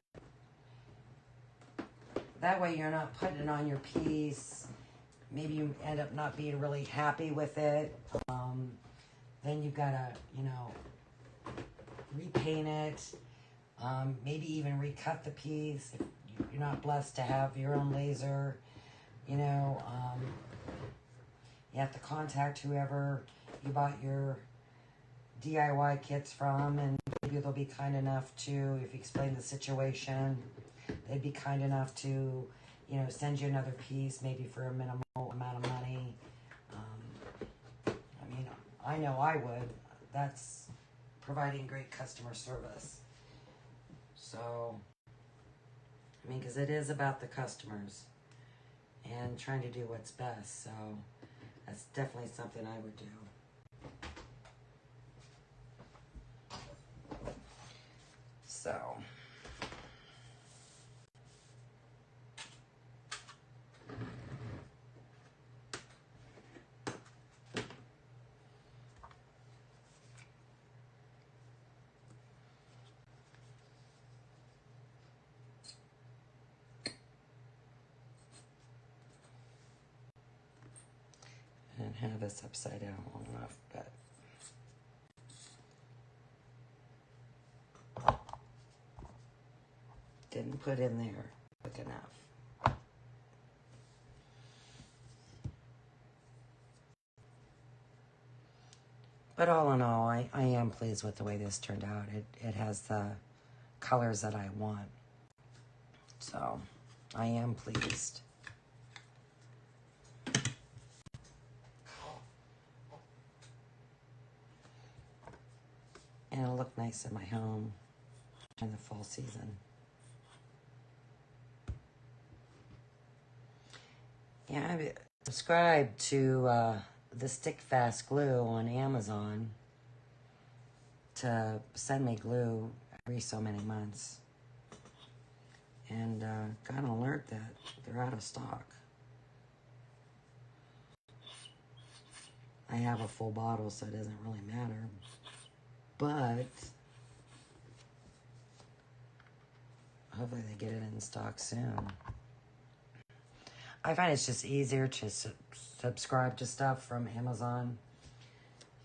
That way you're not putting it on your piece. Maybe you end up not being really happy with it. Then you've got to, you know, repaint it. Maybe even recut the piece if you're not blessed to have your own laser. You know, you have to contact whoever you bought your DIY kits from, and maybe they'll be kind enough to, if you explain the situation, they'd be kind enough to, you know, send you another piece, maybe for a minimal amount of money. I mean, I know I would. That's providing great customer service. So, I mean, because it is about the customers and trying to do what's best. So, that's definitely something I would do. So, and have this upside down long enough, but didn't put in there quick enough. But all in all, I am pleased with the way this turned out. It has the colors that I want. So, I am pleased. And it'll look nice in my home in the fall season. Yeah, I subscribed to the Stick Fast glue on Amazon to send me glue every so many months. And got an alert that they're out of stock. I have a full bottle, so it doesn't really matter. But hopefully they get it in stock soon. I find it's just easier to subscribe to stuff from Amazon.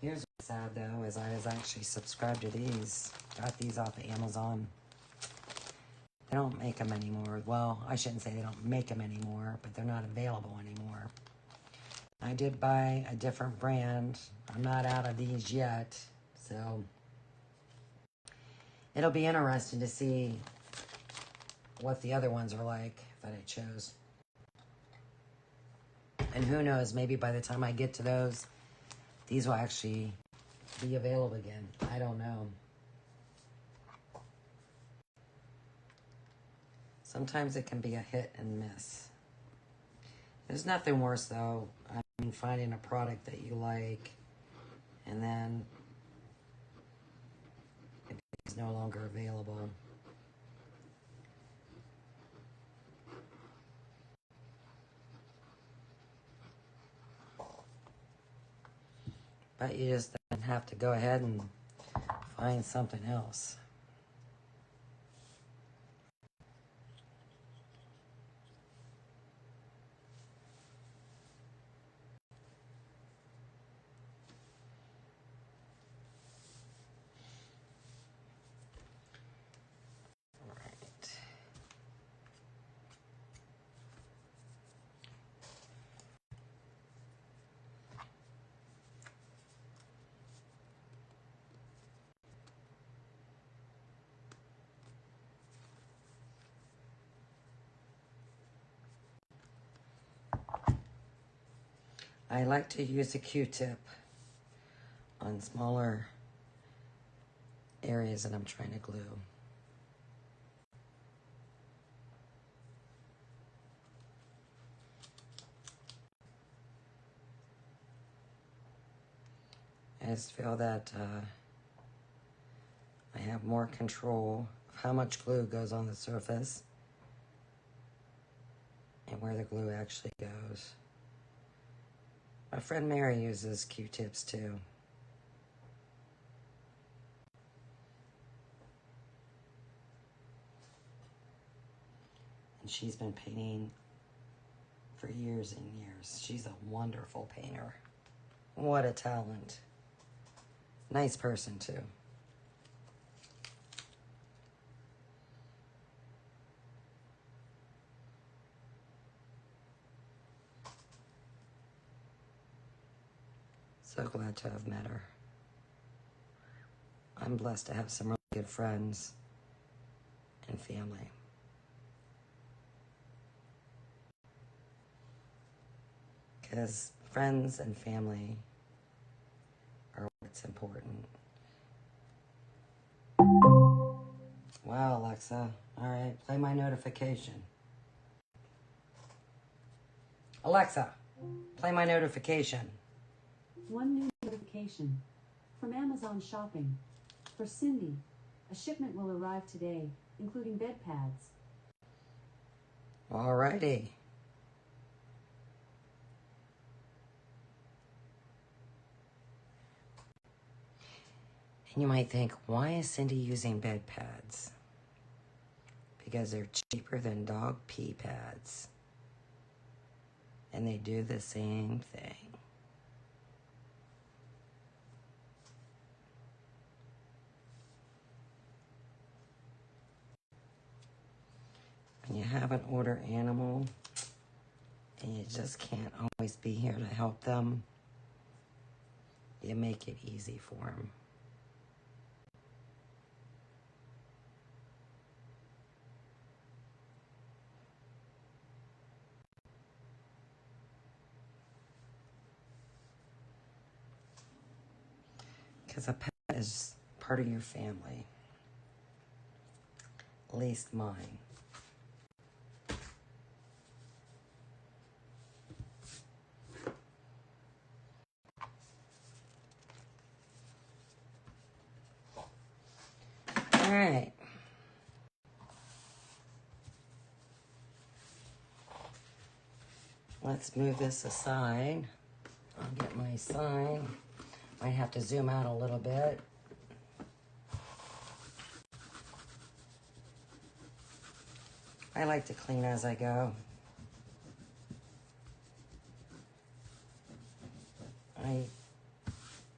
Here's what's sad, though, is I was actually subscribed to these. Got these off of Amazon. They don't make them anymore. Well, I shouldn't say they don't make them anymore, but they're not available anymore. I did buy a different brand. I'm not out of these yet, so it'll be interesting to see what the other ones are like that I chose. And who knows, maybe by the time I get to those, these will actually be available again. I don't know. Sometimes it can be a hit and miss. There's nothing worse, though. I mean, finding a product that you like and then it's no longer available. But you just then have to go ahead and find something else. I like to use a Q-tip on smaller areas that I'm trying to glue. I just feel that I have more control of how much glue goes on the surface and where the glue actually goes. My friend Mary uses Q-tips too. And she's been painting for years and years. She's a wonderful painter. What a talent. Nice person too. So glad to have met her. I'm blessed to have some really good friends and family. Because friends and family are what's important. Wow, Alexa. All right, play my notification. Alexa, play my notification. One new notification from Amazon Shopping. For Cindy, a shipment will arrive today, including bed pads. Alrighty. And you might think, why is Cindy using bed pads? Because they're cheaper than dog pee pads. And they do the same thing. When you have an older animal and you just can't always be here to help them, you make it easy for them. Because a pet is part of your family. At least mine. All right. Let's move this aside. I'll get my sign. Might have to zoom out a little bit. I like to clean as I go. I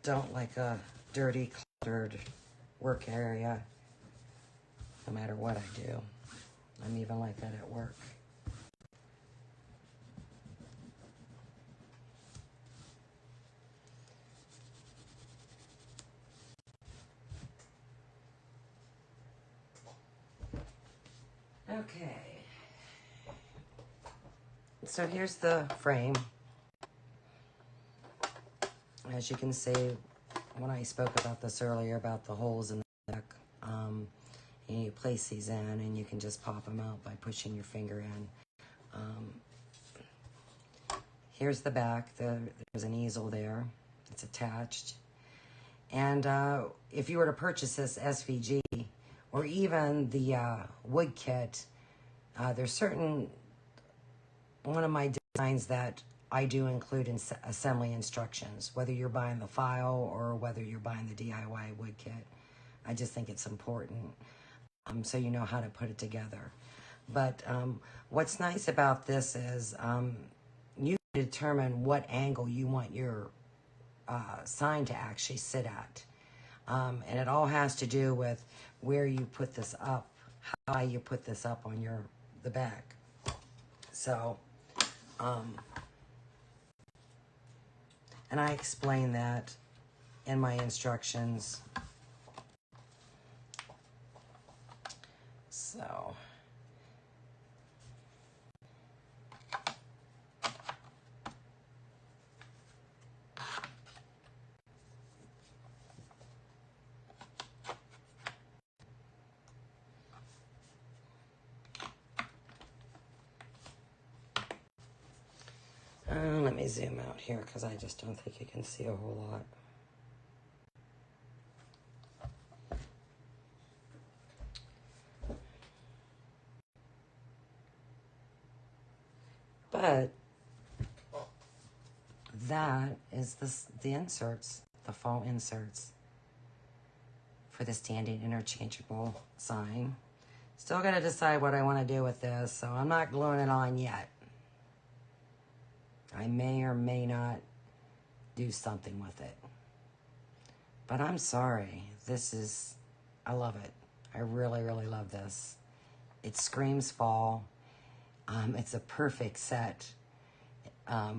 don't like a dirty, cluttered work area, no matter what I do. I'm even like that at work. Okay. So here's the frame. As you can see, when I spoke about this earlier, about the holes in the deck, and you place these in and you can just pop them out by pushing your finger in. Here's the back. There's an easel there. It's attached. And if you were to purchase this SVG or even the wood kit, there's certain, one of my designs that I do include in assembly instructions, whether you're buying the file or whether you're buying the DIY wood kit. I just think it's important so you know how to put it together. But what's nice about this is you can determine what angle you want your sign to actually sit at. And it all has to do with where you put this up, how high you put this up on the back. So, and I explain that in my instructions. So, Let me zoom out here because I just don't think you can see a whole lot. But that is the inserts, the fall inserts for the standing interchangeable sign. Still got to decide what I want to do with this, so I'm not gluing it on yet. I may or may not do something with it. But I'm sorry. I love it. I really, really love this. It screams fall. It's a perfect set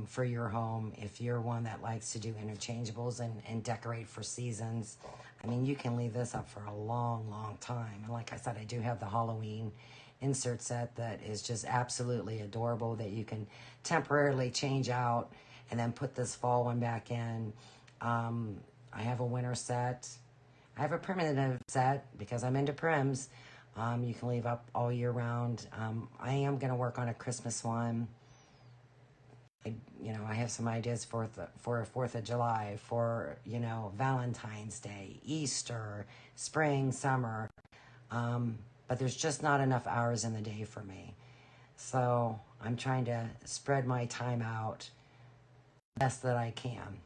for your home if you're one that likes to do interchangeables and decorate for seasons. I mean, you can leave this up for a long, long time. And like I said, I do have the Halloween insert set that is just absolutely adorable that you can temporarily change out and then put this fall one back in. I have a winter set. I have a primitive set because I'm into prims. You can leave up all year round. I am going to work on a Christmas one. I have some ideas for a 4th of July, for, Valentine's Day, Easter, spring, summer. But there's just not enough hours in the day for me. So I'm trying to spread my time out best that I can.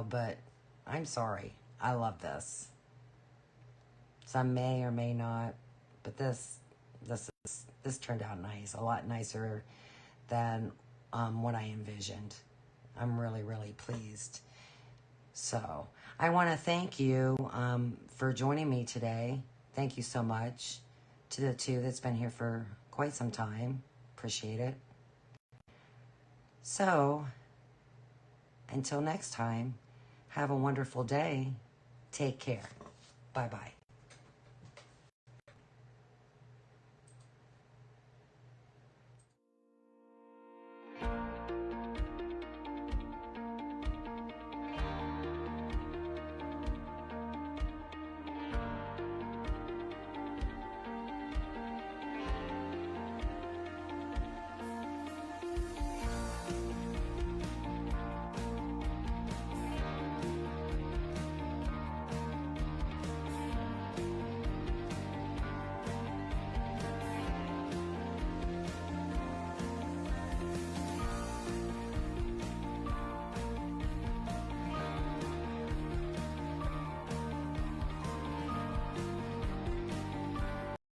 But I'm sorry. I love this. Some may or may not, but this turned out nice. A lot nicer than what I envisioned. I'm really, really pleased. So I want to thank you for joining me today. Thank you so much to the two that's been here for quite some time. Appreciate it. So until next time, have a wonderful day. Take care. Bye-bye.